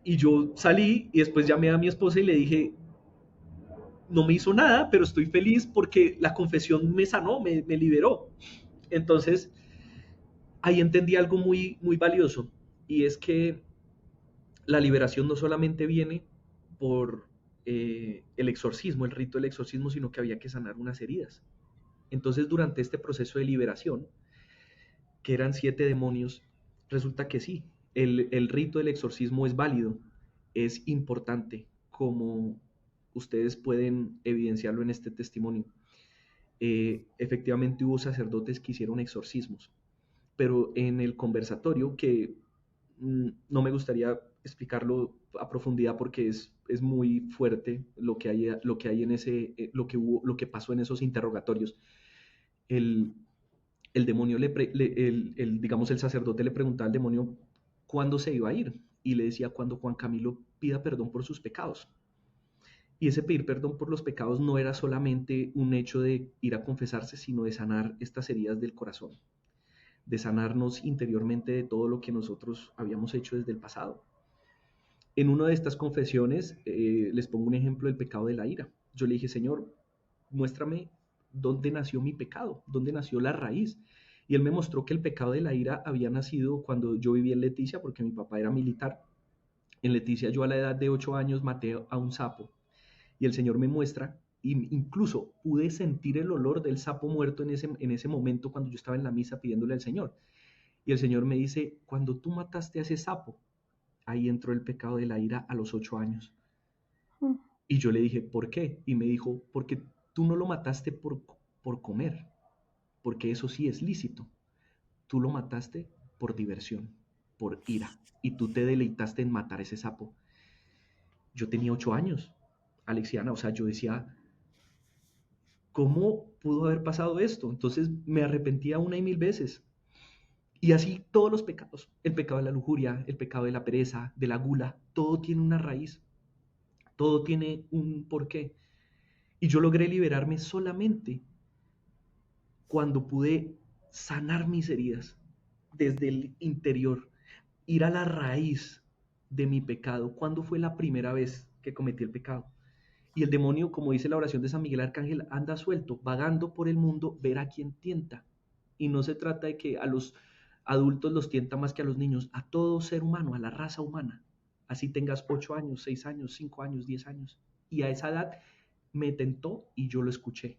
A: Y yo salí y después llamé a mi esposa y le dije, no me hizo nada, pero estoy feliz porque la confesión me sanó, me liberó. Entonces, ahí entendí algo muy, muy valioso y es que la liberación no solamente viene por el exorcismo, el rito del exorcismo, sino que había que sanar unas heridas. Entonces, durante este proceso de liberación, que eran 7 demonios, resulta que sí, el rito del exorcismo es válido, es importante, como ustedes pueden evidenciarlo en este testimonio. Efectivamente hubo sacerdotes que hicieron exorcismos, pero en el conversatorio, que no me gustaría explicarlo a profundidad porque es muy fuerte lo que hay en ese, lo que pasó en esos interrogatorios. El, el demonio digamos, el sacerdote le preguntaba al demonio cuándo se iba a ir y le decía cuando Juan Camilo pida perdón por sus pecados. Y ese pedir perdón por los pecados no era solamente un hecho de ir a confesarse, sino de sanar estas heridas del corazón, de sanarnos interiormente de todo lo que nosotros habíamos hecho desde el pasado. En una de estas confesiones, les pongo un ejemplo del pecado de la ira. Yo le dije, Señor, muéstrame dónde nació mi pecado, dónde nació la raíz. Y él me mostró que el pecado de la ira había nacido cuando yo vivía en Leticia, porque mi papá era militar. En Leticia yo a la edad de 8 años maté a un sapo. Y el Señor me muestra, y incluso pude sentir el olor del sapo muerto en ese momento cuando yo estaba en la misa pidiéndole al Señor. Y el Señor me dice, cuando tú mataste a ese sapo, ahí entró el pecado de la ira a los 8 años. Y yo le dije, ¿por qué? Y me dijo, porque tú no lo mataste por comer, porque eso sí es lícito. Tú lo mataste por diversión, por ira, y tú te deleitaste en matar ese sapo. Yo tenía 8 años, Alexiana, o sea, yo decía, ¿cómo pudo haber pasado esto? Entonces me arrepentía una y mil veces. Y así todos los pecados, el pecado de la lujuria, el pecado de la pereza, de la gula, todo tiene una raíz, todo tiene un porqué. Y yo logré liberarme solamente cuando pude sanar mis heridas desde el interior, ir a la raíz de mi pecado. ¿Cuándo fue la primera vez que cometí el pecado? Y el demonio, como dice la oración de San Miguel Arcángel, anda suelto, vagando por el mundo, ver a quién tienta. Y no se trata de que a los adultos los tienta más que a los niños, a todo ser humano, a la raza humana. Así tengas 8 años, 6 años, 5 años, 10 años. Y a esa edad me tentó y yo lo escuché.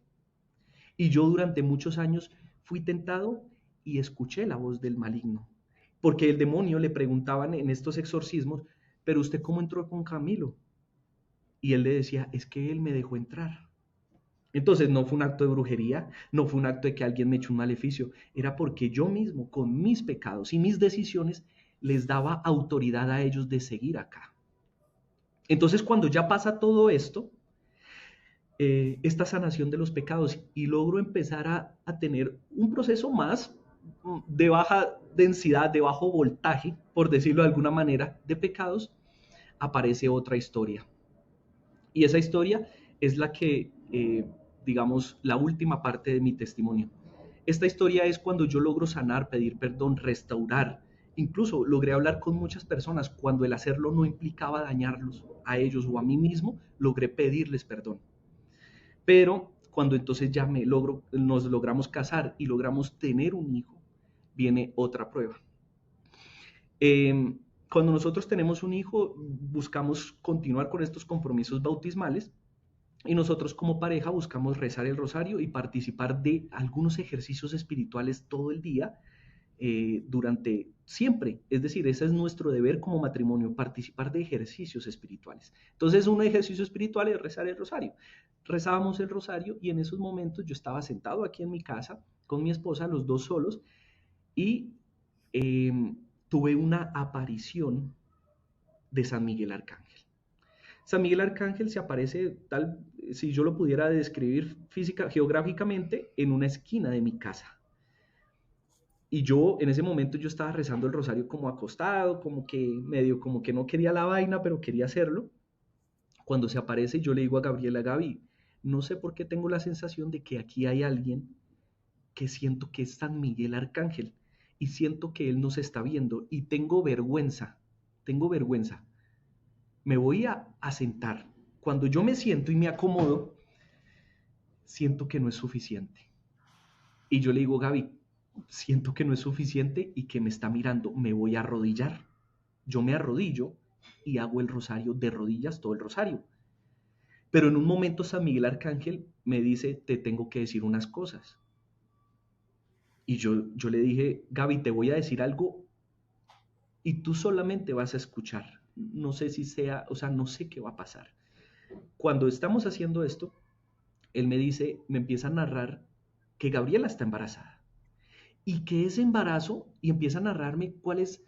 A: Y yo durante muchos años fui tentado y escuché la voz del maligno. Porque el demonio le preguntaban en estos exorcismos, pero usted cómo entró con Camilo. Y él le decía, es que él me dejó entrar. Entonces no fue un acto de brujería, no fue un acto de que alguien me echó un maleficio, era porque yo mismo, con mis pecados y mis decisiones, les daba autoridad a ellos de seguir acá. Entonces cuando ya pasa todo esto, esta sanación de los pecados y logro empezar a tener un proceso más de baja densidad, de bajo voltaje, por decirlo de alguna manera, de pecados, aparece otra historia. Y esa historia es la que, digamos, la última parte de mi testimonio. Esta historia es cuando yo logro sanar, pedir perdón, restaurar. Incluso logré hablar con muchas personas cuando el hacerlo no implicaba dañarlos a ellos o a mí mismo, logré pedirles perdón. Pero cuando entonces ya nos logramos casar y logramos tener un hijo, viene otra prueba. Cuando nosotros tenemos un hijo, buscamos continuar con estos compromisos bautismales y nosotros como pareja buscamos rezar el rosario y participar de algunos ejercicios espirituales todo el día, durante siempre. Es decir, ese es nuestro deber como matrimonio, participar de ejercicios espirituales. Entonces, un ejercicio espiritual es rezar el rosario. Rezábamos el rosario y en esos momentos yo estaba sentado aquí en mi casa con mi esposa, los dos solos, y eh, tuve una aparición de San Miguel Arcángel. San Miguel Arcángel se aparece tal, si yo lo pudiera describir geográficamente, en una esquina de mi casa. Y yo en ese momento yo estaba rezando el rosario como acostado, como que medio como que no quería la vaina, pero quería hacerlo. Cuando se aparece yo le digo a Gabriela, Gaby, no sé por qué tengo la sensación de que aquí hay alguien que siento que es San Miguel Arcángel y siento que él nos está viendo y tengo vergüenza, tengo vergüenza. Me voy a sentar. Cuando yo me siento y me acomodo, siento que no es suficiente. Y yo le digo, Gaby, siento que no es suficiente y que me está mirando, me voy a arrodillar. Yo me arrodillo y hago el rosario de rodillas, todo el rosario. Pero en un momento San Miguel Arcángel me dice, te tengo que decir unas cosas. Y yo le dije, Gaby, te voy a decir algo y tú solamente vas a escuchar. No sé si sea, o sea, no sé qué va a pasar. Cuando estamos haciendo esto, él me dice, me empieza a narrar que Gabriela está embarazada y que ese embarazo, y empieza a narrarme cuál es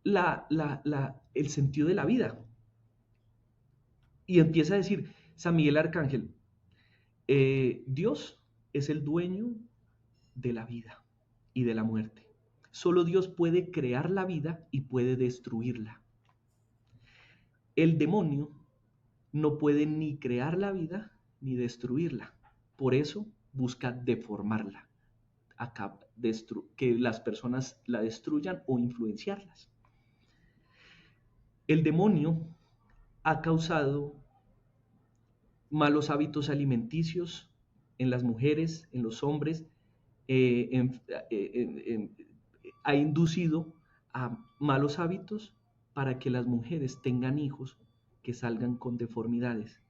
A: el sentido de la vida. Y empieza a decir, San Miguel Arcángel, Dios es el dueño de la vida y de la muerte. Solo Dios puede crear la vida y puede destruirla. El demonio no puede ni crear la vida ni destruirla. Por eso busca deformarla, que las personas la destruyan o influenciarlas. El demonio ha causado malos hábitos alimenticios en las mujeres, en los hombres, ha inducido a malos hábitos para que las mujeres tengan hijos que salgan con deformidades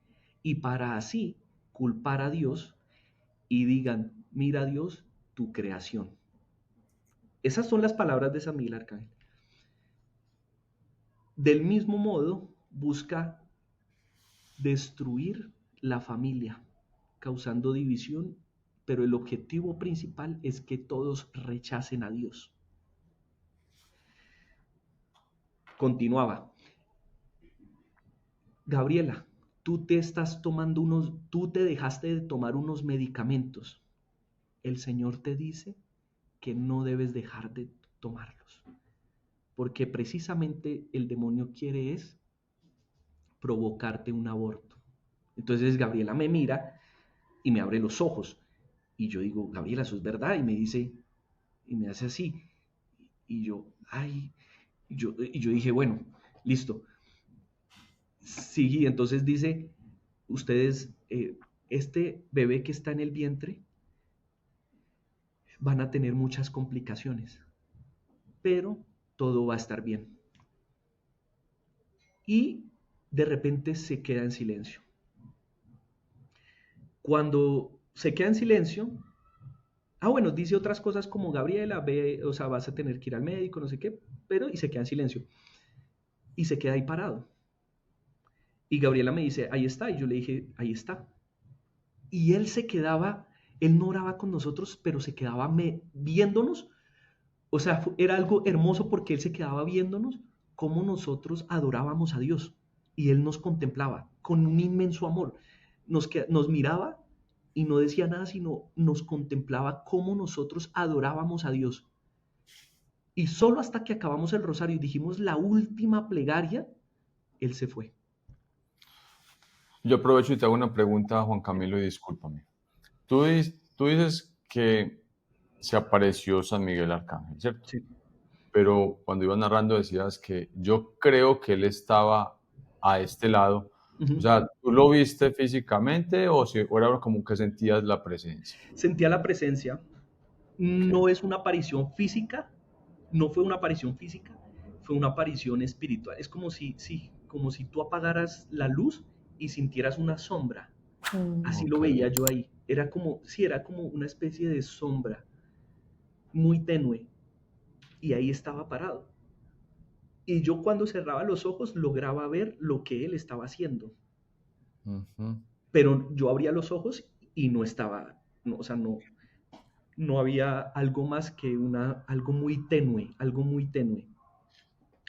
A: y para así culpar a Dios y digan, mira Dios, tu creación. Esas son las palabras de San Miguel Arcángel. Del mismo modo, busca destruir la familia, causando división, pero el objetivo principal es que todos rechacen a Dios. Continuaba, Gabriela, tú te dejaste de tomar unos medicamentos. El Señor te dice que no debes dejar de tomarlos, porque precisamente el demonio quiere es provocarte un aborto. Entonces Gabriela me mira y me abre los ojos. Y yo digo, Gabriela, eso es verdad. Y me dice, y me hace así. Y yo, ay, y yo dije, bueno, listo. Sí, entonces dice, ustedes, este bebé que está en el vientre, van a tener muchas complicaciones, pero todo va a estar bien. Y de repente se queda en silencio. Cuando se queda en silencio, bueno, dice otras cosas como Gabriela, ve, o sea, vas a tener que ir al médico, no sé qué, pero y se queda en silencio. Y se queda ahí parado. Y Gabriela me dice, ahí está. Y yo le dije, ahí está. Y él no oraba con nosotros, pero se quedaba viéndonos. O sea, era algo hermoso porque él se quedaba viéndonos cómo nosotros adorábamos a Dios. Y él nos contemplaba con un inmenso amor. Nos miraba y no decía nada, sino nos contemplaba cómo nosotros adorábamos a Dios. Y solo hasta que acabamos el rosario y dijimos la última plegaria, él se fue.
C: Yo aprovecho y te hago una pregunta, Juan Camilo, y discúlpame. Tú dices que se apareció San Miguel Arcángel, ¿cierto?
A: Sí.
C: Pero cuando ibas narrando decías que yo creo que él estaba a este lado. O
A: Uh-huh.
C: sea, ¿tú lo viste físicamente o era como que sentías la presencia?
A: Sentía la presencia.
C: Okay.
A: No es una aparición física, no fue una aparición física, fue una aparición espiritual. Es como como si tú apagaras la luz y sintieras una sombra. Así lo
C: Okay.
A: veía yo ahí. Era como una especie de sombra muy tenue. Y ahí estaba parado. Y yo cuando cerraba los ojos lograba ver lo que él estaba haciendo.
C: Uh-huh.
A: Pero yo abría los ojos y no estaba, no, o sea, no había algo más que algo muy tenue, algo muy tenue.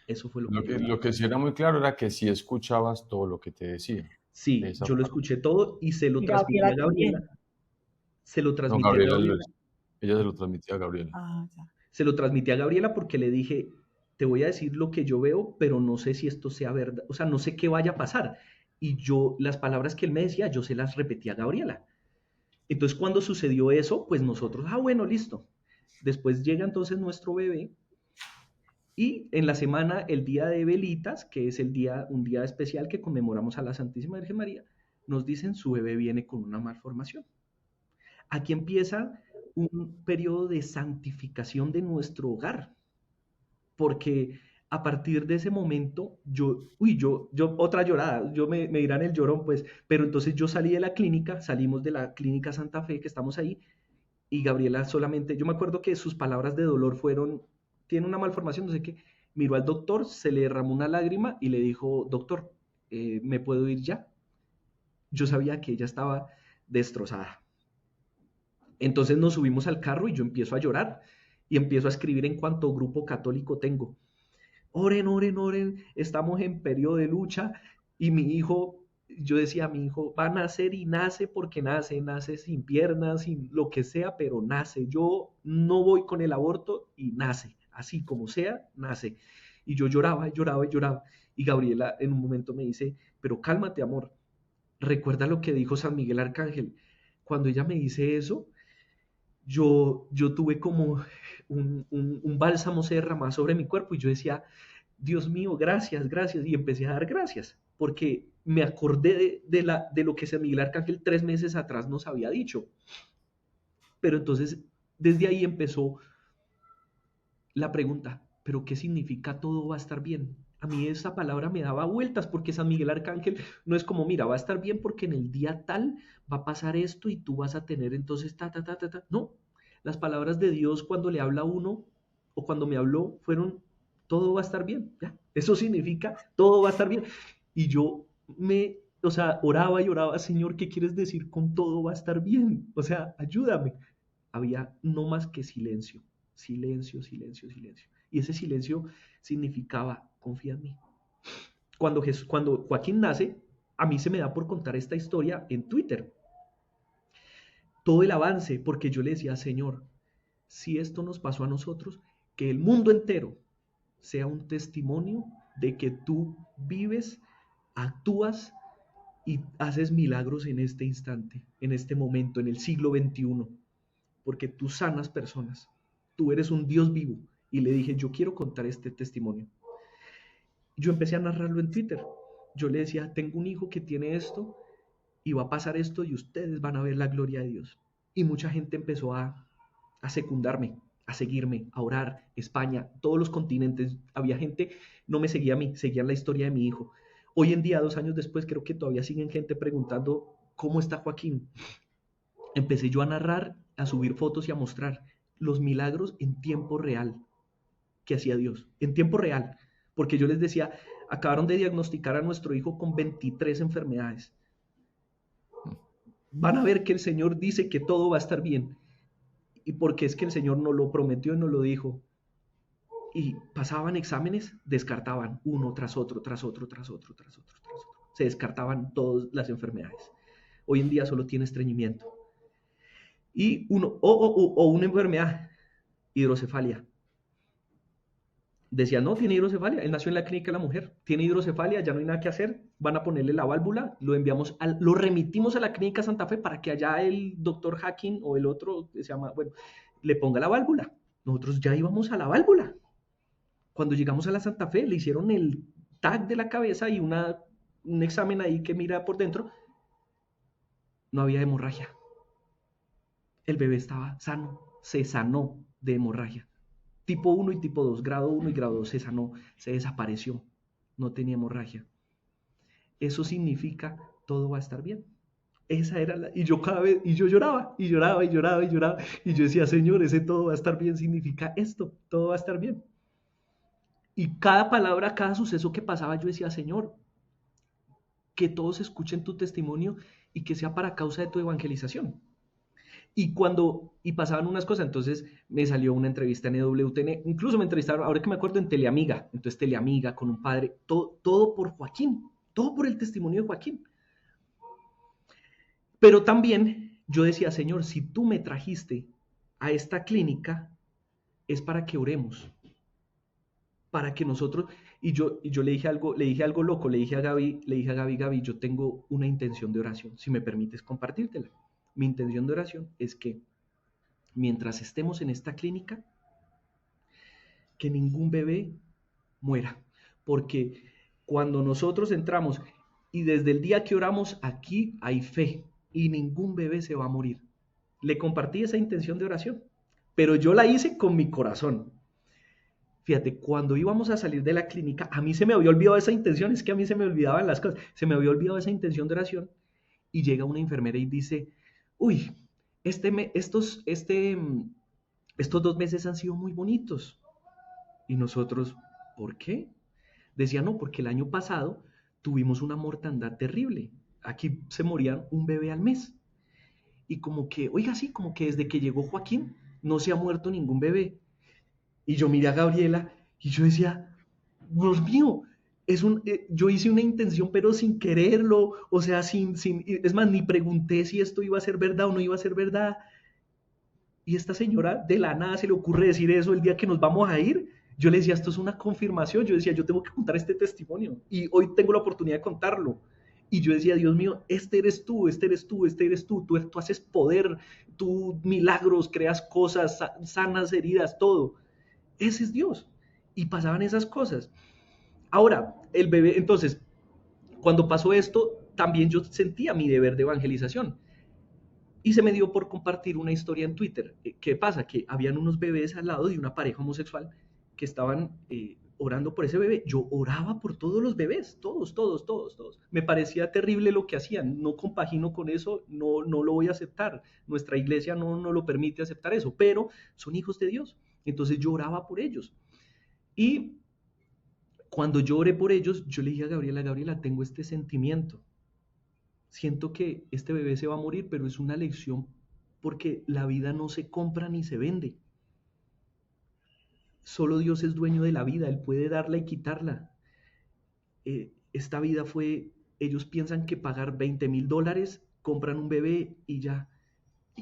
A: Eso fue lo que yo vi.
C: Lo que sí era muy claro era que sí escuchabas todo lo que te decía.
A: Sí,
C: Esa
A: yo lo
C: parte.
A: escuché todo y se lo
B: Y
A: transmití
B: Gabriela
A: a Gabriela.
B: también.
A: Se lo
C: No,
A: transmití a Gabriela.
C: ella se lo transmitía a Gabriela.
B: Ah, ya.
A: Se lo transmití a Gabriela porque le dije, te voy a decir lo que yo veo, pero no sé si esto sea verdad, o sea, no sé qué vaya a pasar. Y yo, las palabras que él me decía, yo se las repetí a Gabriela. Entonces, cuando sucedió eso, pues nosotros, bueno, listo. Después llega entonces nuestro bebé y en la semana, el día de velitas, que es un día especial que conmemoramos a la Santísima Virgen María, nos dicen su bebé viene con una malformación. Aquí empieza un periodo de santificación de nuestro hogar, porque a partir de ese momento, otra llorada, me dirán el llorón, pues, pero entonces yo salí de la clínica, salimos de la clínica Santa Fe, que estamos ahí, y Gabriela solamente, yo me acuerdo que sus palabras de dolor fueron, tiene una malformación, no sé qué, miró al doctor, se le derramó una lágrima y le dijo, doctor, ¿me puedo ir ya? Yo sabía que ella estaba destrozada. Entonces nos subimos al carro y yo empiezo a llorar y empiezo a escribir en cuanto grupo católico tengo. Oren, oren, oren, estamos en periodo de lucha y mi hijo, yo decía, mi hijo va a nacer y nace porque nace sin piernas, sin lo que sea, pero nace. Yo no voy con el aborto y nace, así como sea, nace. Y yo lloraba, lloraba, lloraba. Y Gabriela en un momento me dice, pero cálmate, amor, recuerda lo que dijo San Miguel Arcángel. Cuando ella me dice eso, yo tuve como un bálsamo se derramaba sobre mi cuerpo y yo decía, Dios mío, gracias, gracias. Y empecé a dar gracias, porque me acordé de lo que San Miguel Arcángel 3 meses atrás nos había dicho. Pero entonces, desde ahí empezó la pregunta, ¿pero qué significa todo va a estar bien? A mí esa palabra me daba vueltas porque San Miguel Arcángel no es como, mira, va a estar bien porque en el día tal va a pasar esto y tú vas a tener entonces ta, ta, ta, ta, ta. No, las palabras de Dios cuando le habla a uno o cuando me habló fueron, todo va a estar bien. ¿Ya? Eso significa, todo va a estar bien. Y yo o sea, oraba y oraba, Señor, ¿qué quieres decir con todo va a estar bien? O sea, ayúdame. Había no más que silencio, silencio, silencio, silencio. Y ese silencio significaba, confía en mí. Cuando Joaquín nace, a mí se me da por contar esta historia en Twitter. Todo el avance, porque yo le decía, Señor, si esto nos pasó a nosotros, que el mundo entero sea un testimonio de que tú vives, actúas y haces milagros en este instante, en este momento, en el siglo XXI, porque tú sanas personas, tú eres un Dios vivo. Y le dije, yo quiero contar este testimonio. Yo empecé a narrarlo en Twitter. Yo le decía, tengo un hijo que tiene esto y va a pasar esto y ustedes van a ver la gloria de Dios. Y mucha gente empezó a secundarme, a seguirme, a orar. España, todos los continentes. Había gente, no me seguía a mí, seguían la historia de mi hijo. Hoy en día, 2 años después, creo que todavía siguen gente preguntando cómo está Joaquín. Empecé yo a narrar, a subir fotos y a mostrar los milagros en tiempo real que hacía Dios, en tiempo real. Porque yo les decía, acabaron de diagnosticar a nuestro hijo con 23 enfermedades. Van a ver que el Señor dice que todo va a estar bien. Y porque es que el Señor nos lo prometió y nos lo dijo. Y pasaban exámenes, descartaban uno tras otro, tras otro, tras otro, tras otro, tras otro. Se descartaban todas las enfermedades. Hoy en día solo tiene estreñimiento. Y una enfermedad, hidrocefalia. Decía, no, tiene hidrocefalia. Él nació en la clínica de la mujer. Tiene hidrocefalia, ya no hay nada que hacer. Van a ponerle la válvula. Lo remitimos a la clínica Santa Fe para que allá el doctor Hacking o el otro, que se llama, bueno, le ponga la válvula. Nosotros ya íbamos a la válvula. Cuando llegamos a la Santa Fe, le hicieron el tag de la cabeza y un examen ahí que mira por dentro. No había hemorragia. El bebé estaba sano, se sanó de hemorragia. Tipo 1 y tipo 2, grado 1 y grado 2, se sanó, se desapareció, no tenía hemorragia. Eso significa todo va a estar bien. Esa era y yo cada vez, y yo lloraba, y lloraba, y lloraba, y lloraba, y yo decía, Señor, ese todo va a estar bien significa esto, todo va a estar bien. Y cada palabra, cada suceso que pasaba, yo decía, Señor, que todos escuchen tu testimonio y que sea para causa de tu evangelización. Y pasaban unas cosas, entonces me salió una entrevista en EWTN, incluso me entrevistaron, ahora que me acuerdo, en Teleamiga, entonces Teleamiga con un padre, todo por Joaquín, todo por el testimonio de Joaquín. Pero también yo decía, Señor, si tú me trajiste a esta clínica, es para que oremos, para que nosotros, y yo le dije algo loco, le dije a Gaby, yo tengo una intención de oración, si me permites compartírtela. Mi intención de oración es que mientras estemos en esta clínica, que ningún bebé muera. Porque cuando nosotros entramos y desde el día que oramos, aquí hay fe y ningún bebé se va a morir. Le compartí esa intención de oración, pero yo la hice con mi corazón. Fíjate, cuando íbamos a salir de la clínica, a mí se me había olvidado esa intención, es que a mí se me olvidaban las cosas, se me había olvidado esa intención de oración y llega una enfermera y dice, uy, estos 2 meses han sido muy bonitos. Y nosotros, ¿por qué? Decía, no, porque el año pasado tuvimos una mortandad terrible. Aquí se morían un bebé al mes. Y como que, oiga, sí, como que desde que llegó Joaquín no se ha muerto ningún bebé. Y yo miré a Gabriela y yo decía, Dios mío, yo hice una intención pero sin quererlo, o sea, es más, ni pregunté si esto iba a ser verdad o no iba a ser verdad. Y esta señora de la nada se le ocurre decir eso el día que nos vamos a ir. Yo le decía, esto es una confirmación. Yo decía, yo tengo que contar este testimonio. Y hoy tengo la oportunidad de contarlo. Y yo decía, Dios mío, este eres tú, este eres tú, este eres tú. Tú haces poder, tú milagros, creas cosas, sanas heridas, todo. Ese es Dios. Y pasaban esas cosas. Ahora, el bebé, entonces, cuando pasó esto, también yo sentía mi deber de evangelización. Y se me dio por compartir una historia en Twitter. ¿Qué pasa? Que habían unos bebés al lado de una pareja homosexual que estaban orando por ese bebé. Yo oraba por todos los bebés, todos. Me parecía terrible lo que hacían. No compagino con eso, no lo voy a aceptar. Nuestra iglesia no lo permite aceptar eso, pero son hijos de Dios. Entonces yo oraba por ellos. Y cuando yo oré por ellos, yo le dije a Gabriela, tengo este sentimiento. Siento que este bebé se va a morir, pero es una lección porque la vida no se compra ni se vende. Solo Dios es dueño de la vida, Él puede darla y quitarla. Esta vida ellos piensan que pagar $20,000, compran un bebé y ya.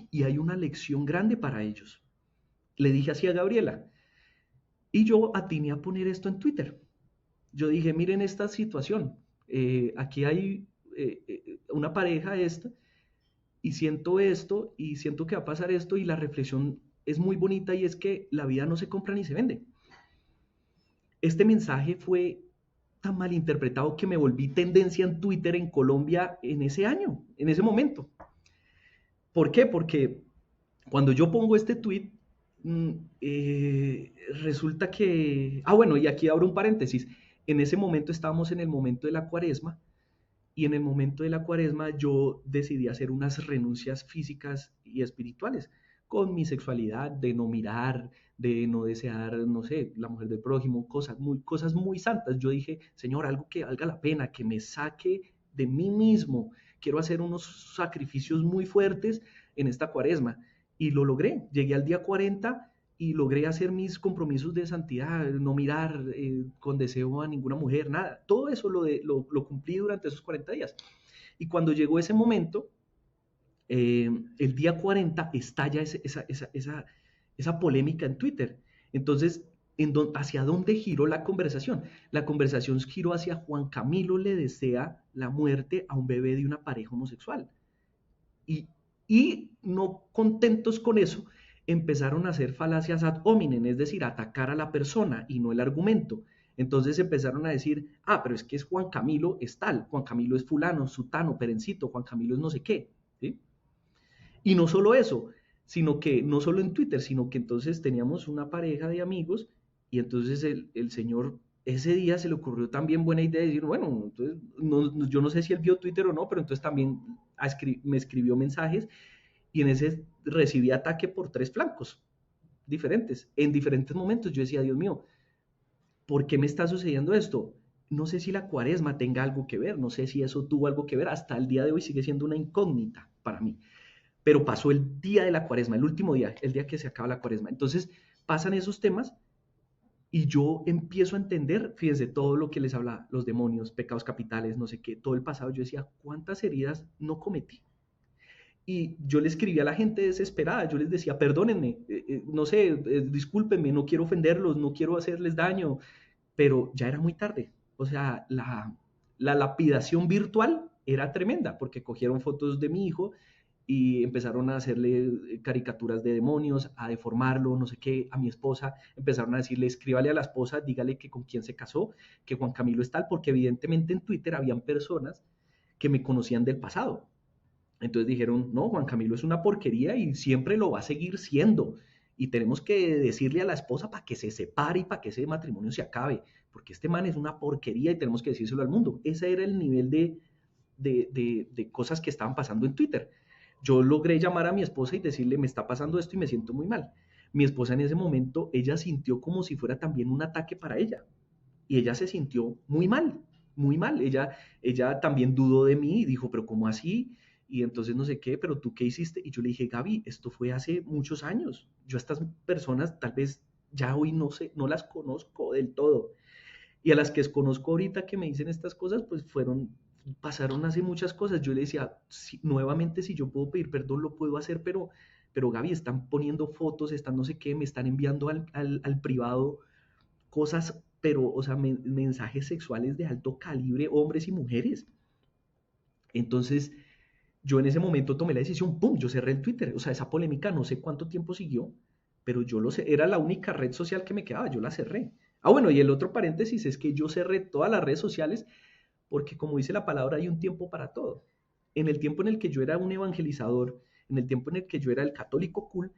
A: Y hay una lección grande para ellos. Le dije así a Gabriela. Y yo atiné a poner esto en Twitter. Yo dije, miren esta situación. Aquí hay una pareja y siento esto y siento que va a pasar esto y la reflexión es muy bonita y es que la vida no se compra ni se vende. Este mensaje fue tan malinterpretado que me volví tendencia en Twitter en Colombia en ese año, en ese momento. ¿Por qué? Porque cuando yo pongo este tweet, resulta que... Ah, bueno, y aquí abro un paréntesis. En ese momento estábamos en el momento de la cuaresma, y en el momento de la cuaresma yo decidí hacer unas renuncias físicas y espirituales con mi sexualidad, de no mirar, de no desear, no sé, la mujer del prójimo, cosas muy santas. Yo dije, Señor, algo que valga la pena, que me saque de mí mismo. Quiero hacer unos sacrificios muy fuertes en esta cuaresma. Y lo logré. Llegué al día 40 y logré hacer mis compromisos de santidad, no mirar con deseo a ninguna mujer, nada. Todo eso lo cumplí durante esos 40 días. Y cuando llegó ese momento, el día 40 estalla esa polémica en Twitter. Entonces, ¿hacia dónde giró la conversación? La conversación giró hacia Juan Camilo le desea la muerte a un bebé de una pareja homosexual. Y no contentos con eso, empezaron a hacer falacias ad hominem, es decir, atacar a la persona y no el argumento. Entonces empezaron a decir, pero es que es Juan Camilo es tal, Juan Camilo es fulano, sutano, perencito, Juan Camilo es no sé qué, ¿sí? Y no solo eso, sino que no solo en Twitter, sino que entonces teníamos una pareja de amigos y entonces el señor ese día se le ocurrió también buena idea de decir, bueno, entonces yo no sé si él vio Twitter o no, pero entonces también me escribió mensajes y en ese recibí ataque por 3 flancos diferentes, en diferentes momentos. Yo decía, Dios mío, ¿por qué me está sucediendo esto? No sé si la cuaresma tenga algo que ver, no sé si eso tuvo algo que ver, hasta el día de hoy sigue siendo una incógnita para mí. Pero pasó el día de la cuaresma, el último día, el día que se acaba la cuaresma. Entonces pasan esos temas y yo empiezo a entender, fíjense, todo lo que les habla, los demonios, pecados capitales, no sé qué, todo el pasado. Yo decía, ¿cuántas heridas no cometí? Y yo le escribía a la gente desesperada, yo les decía, perdónenme, no sé, discúlpenme, no quiero ofenderlos, no quiero hacerles daño, pero ya era muy tarde. O sea, la lapidación virtual era tremenda, porque cogieron fotos de mi hijo y empezaron a hacerle caricaturas de demonios, a deformarlo, no sé qué, a mi esposa, empezaron a decirle, escríbale a la esposa, dígale que con quién se casó, que Juan Camilo es tal, porque evidentemente en Twitter habían personas que me conocían del pasado. Entonces dijeron, no, Juan Camilo es una porquería y siempre lo va a seguir siendo. Y tenemos que decirle a la esposa para que se separe y para que ese matrimonio se acabe, porque este man es una porquería y tenemos que decírselo al mundo. Ese era el nivel de cosas que estaban pasando en Twitter. Yo logré llamar a mi esposa y decirle, me está pasando esto y me siento muy mal. Mi esposa en ese momento, ella sintió como si fuera también un ataque para ella. Y ella se sintió muy mal, muy mal. Ella también dudó de mí y dijo, pero ¿cómo así? Y entonces no sé qué, pero ¿tú qué hiciste? Y yo le dije, Gaby, esto fue hace muchos años. Yo a estas personas tal vez ya hoy no sé, no las conozco del todo. Y a las que conozco ahorita que me dicen estas cosas, pues pasaron hace muchas cosas. Yo le decía, nuevamente si yo puedo pedir perdón, lo puedo hacer, pero Gaby, están poniendo fotos, están no sé qué, me están enviando al privado cosas, pero, o sea, mensajes sexuales de alto calibre, hombres y mujeres. Entonces, yo en ese momento tomé la decisión, ¡pum!, yo cerré el Twitter. O sea, esa polémica no sé cuánto tiempo siguió, pero yo lo sé, era la única red social que me quedaba, yo la cerré. Bueno, y el otro paréntesis es que yo cerré todas las redes sociales porque, como dice la palabra, hay un tiempo para todo. En el tiempo en el que yo era un evangelizador, en el tiempo en el que yo era el católico cool,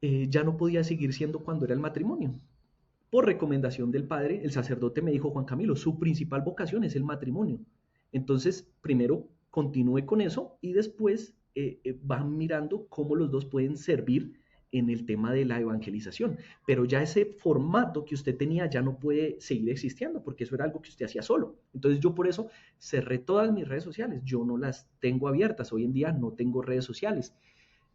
A: ya no podía seguir siendo cuando era el matrimonio. Por recomendación del padre, el sacerdote me dijo, Juan Camilo, su principal vocación es el matrimonio. Entonces, primero continúe con eso y después van mirando cómo los dos pueden servir en el tema de la evangelización. Pero ya ese formato que usted tenía ya no puede seguir existiendo porque eso era algo que usted hacía solo. Entonces yo por eso cerré todas mis redes sociales. Yo no las tengo abiertas. Hoy en día no tengo redes sociales.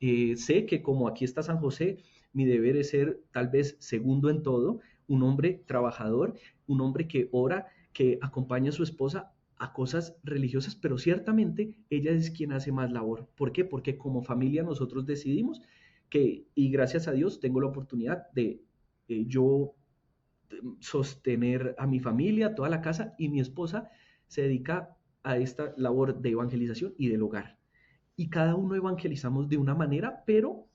A: Sé que como aquí está San José, mi deber es ser tal vez segundo en todo, un hombre trabajador, un hombre que ora, que acompaña a su esposa a cosas religiosas, pero ciertamente ella es quien hace más labor. ¿Por qué? Porque como familia nosotros decidimos que, y gracias a Dios, tengo la oportunidad de yo sostener a mi familia, toda la casa, y mi esposa se dedica a esta labor de evangelización y del hogar. Y cada uno evangelizamos de una manera, pero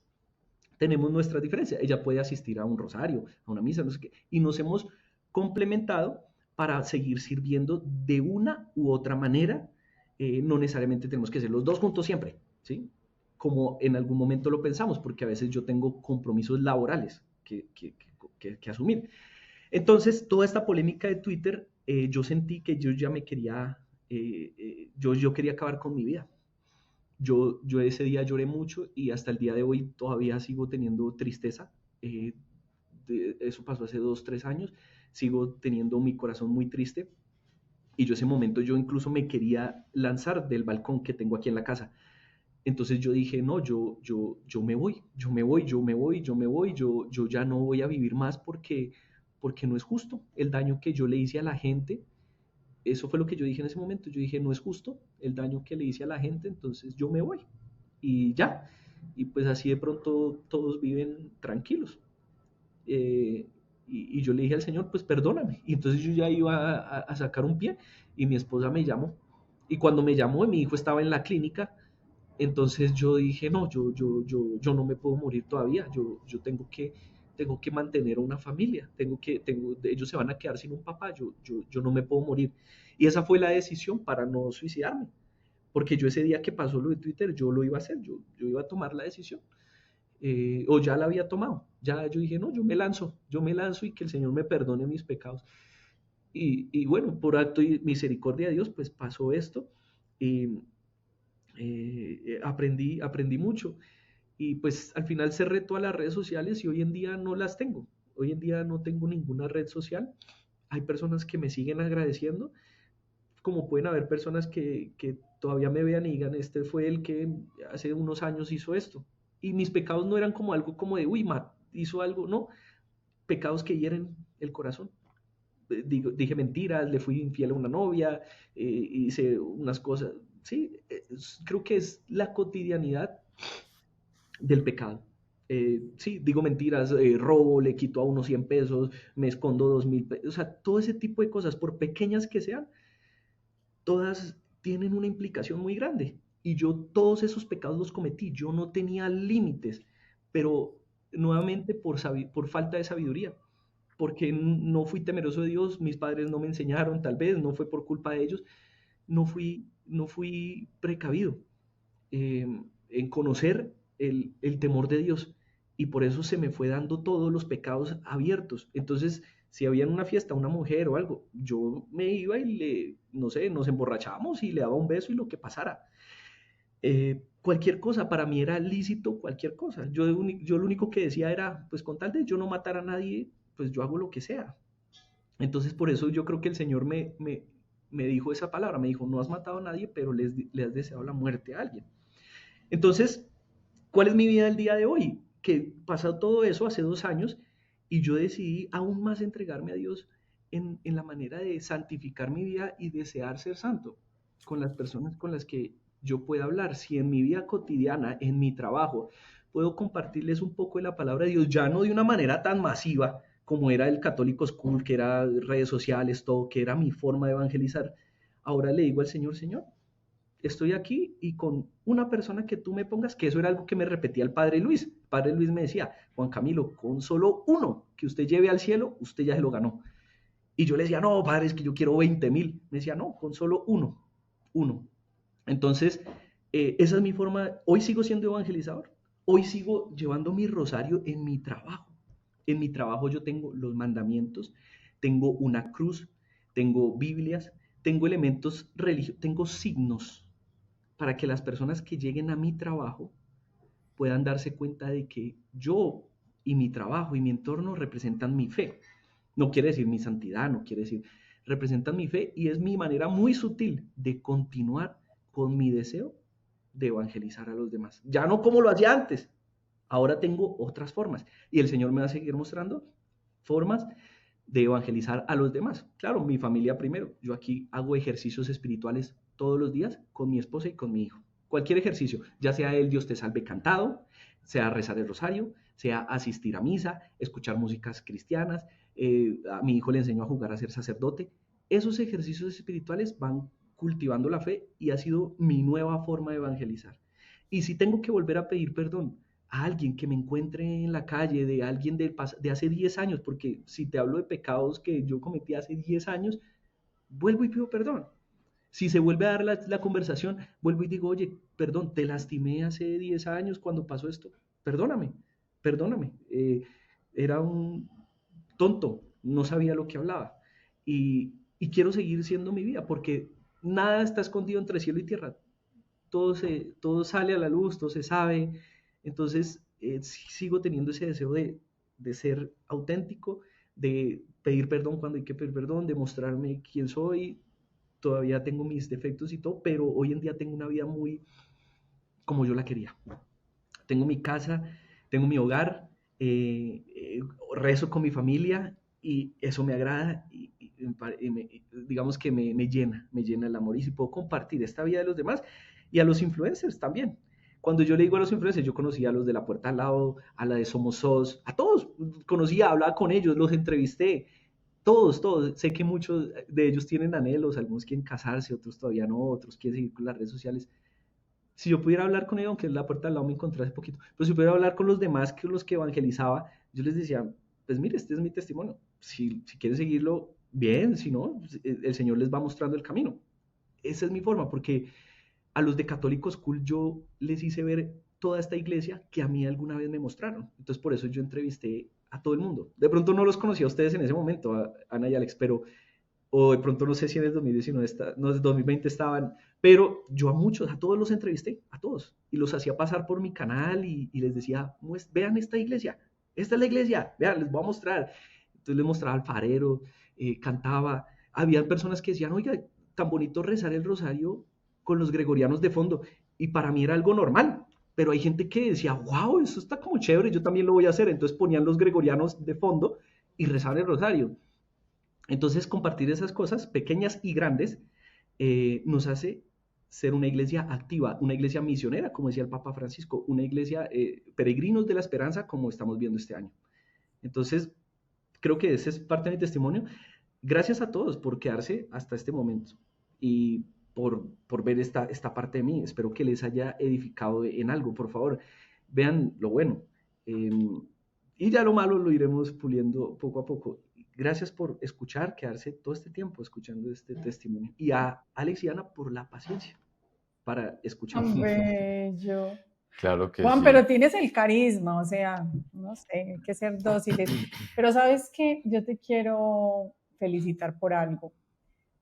A: tenemos nuestras diferencias. Ella puede asistir a un rosario, a una misa, no sé qué, y nos hemos complementado para seguir sirviendo de una u otra manera. No necesariamente tenemos que ser los dos juntos siempre, ¿sí? Como en algún momento lo pensamos, porque a veces yo tengo compromisos laborales que asumir. Entonces, toda esta polémica de Twitter, yo sentí que yo ya me quería, yo quería acabar con mi vida. Yo ese día lloré mucho y hasta el día de hoy todavía sigo teniendo tristeza. Eso pasó hace 2, 3 años. Sigo teniendo mi corazón muy triste. Y yo ese momento yo incluso me quería lanzar del balcón que tengo aquí en la casa. Entonces yo dije, no, yo me voy, yo ya no voy a vivir más porque no es justo el daño que yo le hice a la gente. Eso fue lo que yo dije en ese momento. Yo dije, no es justo el daño que le hice a la gente, entonces yo me voy. Y ya. Y pues así de pronto todos viven tranquilos. Y yo le dije al Señor, pues perdóname. Y entonces yo ya iba a sacar un pie y mi esposa me llamó. Y cuando me llamó, mi hijo estaba en la clínica. Entonces yo dije, no, yo no me puedo morir todavía. Yo tengo que mantener una familia. Ellos se van a quedar sin un papá. Yo no me puedo morir. Y esa fue la decisión para no suicidarme. Porque yo ese día que pasó lo de Twitter, yo lo iba a hacer. Yo iba a tomar la decisión. O ya la había tomado. Ya yo dije, no, yo me lanzo y que el Señor me perdone mis pecados. Y bueno, por acto y misericordia de Dios, pues pasó esto. Y aprendí mucho. Y pues al final cerré todas las redes sociales y hoy en día no las tengo. Hoy en día no tengo ninguna red social. Hay personas que me siguen agradeciendo, como pueden haber personas que todavía me vean y digan, este fue el que hace unos años hizo esto. Y mis pecados no eran como algo como de, uy, hizo algo, no, pecados que hieren el corazón. Dije mentiras, le fui infiel a una novia, hice unas cosas, sí, creo que es la cotidianidad del pecado. Sí, digo mentiras, robo, le quito a unos 100 pesos, me escondo 2.000 pesos, o sea, todo ese tipo de cosas, por pequeñas que sean, todas tienen una implicación muy grande. Y yo todos esos pecados los cometí, yo no tenía límites, pero nuevamente por falta de sabiduría, porque no fui temeroso de Dios, mis padres no me enseñaron, tal vez no fue por culpa de ellos, no fui precavido en conocer el temor de Dios y por eso se me fue dando todos los pecados abiertos. Entonces, si había en una fiesta una mujer o algo, yo me iba y no sé, nos emborrachábamos y le daba un beso y lo que pasara. Cualquier cosa, para mí era lícito cualquier cosa. Yo lo único que decía era, pues con tal de yo no matar a nadie, pues yo hago lo que sea. Entonces por eso yo creo que el Señor me dijo esa palabra, me dijo, no has matado a nadie, pero le has deseado la muerte a alguien. Entonces, ¿cuál es mi vida el día de hoy? Que pasó todo eso hace 2 años y yo decidí aún más entregarme a Dios en la manera de santificar mi vida y desear ser santo con las personas con las que yo pueda hablar. Si en mi vida cotidiana, en mi trabajo, puedo compartirles un poco de la palabra de Dios, ya no de una manera tan masiva como era el Católico School, que era redes sociales, todo, que era mi forma de evangelizar. Ahora le digo al Señor, Señor, estoy aquí y con una persona que tú me pongas, que eso era algo que me repetía el Padre Luis. El Padre Luis me decía, Juan Camilo, con solo uno que usted lleve al cielo, usted ya se lo ganó. Y yo le decía, no, padre, es que yo quiero 20.000. Me decía, no, con solo uno. Entonces, esa es mi forma. Hoy sigo siendo evangelizador. Hoy sigo llevando mi rosario en mi trabajo. En mi trabajo yo tengo los mandamientos, tengo una cruz, tengo Biblias, tengo elementos religiosos, tengo signos para que las personas que lleguen a mi trabajo puedan darse cuenta de que yo y mi trabajo y mi entorno representan mi fe. No quiere decir mi santidad, no quiere decir, representan mi fe y es mi manera muy sutil de continuar con mi deseo de evangelizar a los demás. Ya no como lo hacía antes, ahora tengo otras formas y el Señor me va a seguir mostrando formas de evangelizar a los demás. Claro, mi familia primero. Yo aquí hago ejercicios espirituales todos los días con mi esposa y con mi hijo. Cualquier ejercicio, ya sea el Dios te salve cantado, sea rezar el rosario, sea asistir a misa, escuchar músicas cristianas, a mi hijo le enseñó a jugar a ser sacerdote. Esos ejercicios espirituales van cultivando la fe y ha sido mi nueva forma de evangelizar. Y si tengo que volver a pedir perdón a alguien que me encuentre en la calle, de alguien de hace 10 años, porque si te hablo de pecados que yo cometí hace 10 años, vuelvo y pido perdón. Si se vuelve a dar la conversación, vuelvo y digo, oye, perdón, te lastimé hace 10 años cuando pasó esto, perdóname, perdóname, era un tonto, no sabía lo que hablaba. Y quiero seguir siendo mi vida, porque nada está escondido entre cielo y tierra, todo sale a la luz, todo se sabe. Entonces, sigo teniendo ese deseo de ser auténtico, de pedir perdón cuando hay que pedir perdón, de mostrarme quién soy. Todavía tengo mis defectos y todo, pero hoy en día tengo una vida muy como yo la quería. Tengo mi casa, tengo mi hogar, rezo con mi familia y eso me agrada y digamos que me llena el amor y si puedo compartir esta vida de los demás y a los influencers también. Cuando yo le digo a los influencers, yo conocía a los de La Puerta al Lado, a la de Somos Sos, a todos, conocía, hablaba con ellos, los entrevisté, todos. Sé que muchos de ellos tienen anhelos, algunos quieren casarse, otros todavía no, otros quieren seguir con las redes sociales. Si yo pudiera hablar con ellos, aunque es La Puerta al Lado me encontré hace poquito, pero si pudiera hablar con los demás, que los que evangelizaba, yo les decía, pues mire, este es mi testimonio. Si quieren seguirlo, bien, si no, el Señor les va mostrando el camino. Esa es mi forma, porque a los de Católicos Cool yo les hice ver toda esta iglesia que a mí alguna vez me mostraron. Entonces por eso yo entrevisté a todo el mundo. De pronto no los conocía a ustedes en ese momento, a Ana y Alex, pero o de pronto no sé si en el 2019, no, en 2020 estaban, pero yo a muchos, a todos los entrevisté, a todos, y los hacía pasar por mi canal y les decía, vean esta iglesia, esta es la iglesia, vean, les voy a mostrar. Entonces les mostraba alfarero, cantaba, había personas que decían, oiga, tan bonito rezar el rosario con los gregorianos de fondo, y para mí era algo normal, pero hay gente que decía, wow, eso está como chévere, yo también lo voy a hacer, entonces ponían los gregorianos de fondo y rezaban el rosario. Entonces, compartir esas cosas, pequeñas y grandes, nos hace ser una iglesia activa, una iglesia misionera, como decía el Papa Francisco, una iglesia peregrinos de la esperanza, como estamos viendo este año. Entonces, creo que ese es parte de mi testimonio. Gracias a todos por quedarse hasta este momento y por ver esta parte de mí. Espero que les haya edificado en algo. Por favor, vean lo bueno. Y ya lo malo lo iremos puliendo poco a poco. Gracias por escuchar, quedarse todo este tiempo escuchando este testimonio. Y a Alex y Ana por la paciencia para escuchar.
B: Tan bello.
C: Claro que
B: Juan,
C: sí.
B: pero tienes el carisma, o sea, no sé, hay que ser dóciles. Pero sabes que yo te quiero felicitar por algo,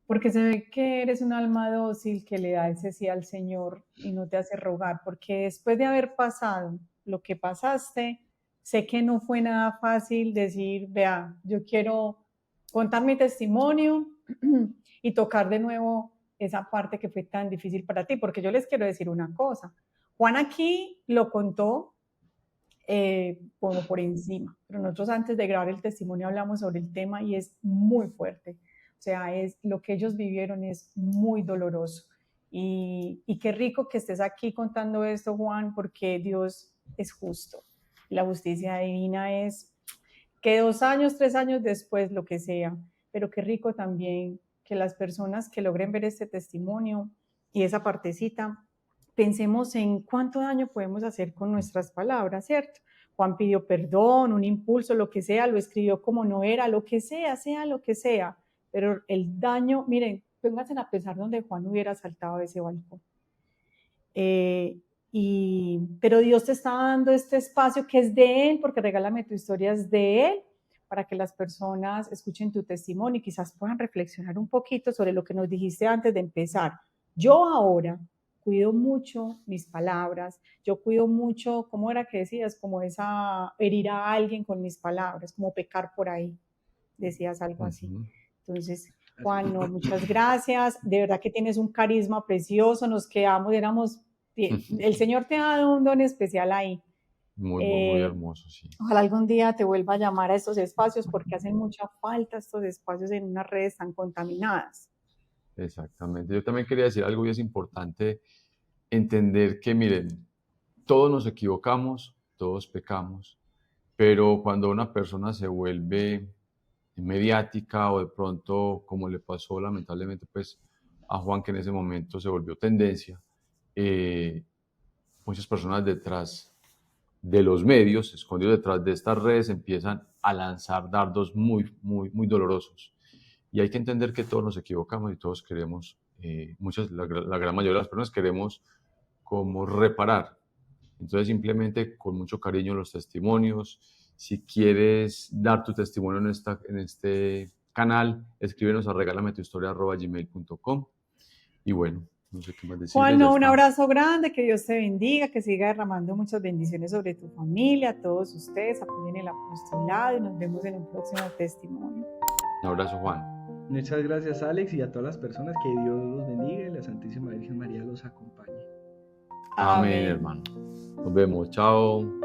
B: porque se ve que eres un alma dócil que le da ese sí al Señor y no te hace rogar, porque después de haber pasado lo que pasaste, sé que no fue nada fácil decir, vea, yo quiero contar mi testimonio y tocar de nuevo esa parte que fue tan difícil para ti, porque yo les quiero decir una cosa. Juan aquí lo contó como por encima, pero nosotros antes de grabar el testimonio hablamos sobre el tema y es muy fuerte. O sea, lo que ellos vivieron es muy doloroso. Y qué rico que estés aquí contando esto, Juan, porque Dios es justo. La justicia divina es que 2 años, 3 años después, lo que sea, pero qué rico también que las personas que logren ver este testimonio y esa partecita, pensemos en cuánto daño podemos hacer con nuestras palabras, ¿cierto? Juan pidió perdón, un impulso, lo que sea, lo escribió como no era, lo que sea lo que sea, pero el daño, miren, pónganse a pensar donde Juan hubiera saltado de ese balcón. Pero Dios te está dando este espacio que es de Él, porque Regálame tu historia es de Él, para que las personas escuchen tu testimonio y quizás puedan reflexionar un poquito sobre lo que nos dijiste antes de empezar. Yo ahora cuido mucho mis palabras, yo cuido mucho, ¿cómo era que decías? Como esa herir a alguien con mis palabras, como pecar por ahí, decías algo así. Entonces, Juan, no, muchas gracias, de verdad que tienes un carisma precioso, nos quedamos, éramos, el Señor te ha dado un don especial ahí.
C: Muy hermoso, sí.
B: Ojalá algún día te vuelva a llamar a estos espacios porque hacen mucha falta estos espacios en unas redes tan contaminadas.
C: Exactamente. Yo también quería decir algo y es importante entender que, miren, todos nos equivocamos, todos pecamos, pero cuando una persona se vuelve mediática o de pronto, como le pasó lamentablemente pues a Juan, que en ese momento se volvió tendencia, muchas personas detrás de los medios, escondidos detrás de estas redes, empiezan a lanzar dardos muy, muy, muy dolorosos. Y hay que entender que todos nos equivocamos y todos queremos, la gran mayoría de las personas queremos como reparar. Entonces, simplemente con mucho cariño los testimonios. Si quieres dar tu testimonio en este canal, escríbenos a regalametuhistoria@gmail.com. Y bueno, no sé qué más decirles.
B: Juan,
C: Ya
B: un
C: está.
B: abrazo grande, que Dios te bendiga, que siga derramando muchas bendiciones sobre tu familia, a todos ustedes, apoyen el apostolado y nos vemos en un próximo testimonio.
C: Un abrazo, Juan.
A: Muchas gracias, Alex, y a todas las personas, que Dios los bendiga y la Santísima Virgen María los acompañe.
C: Amén, hermano. Nos vemos. Chao.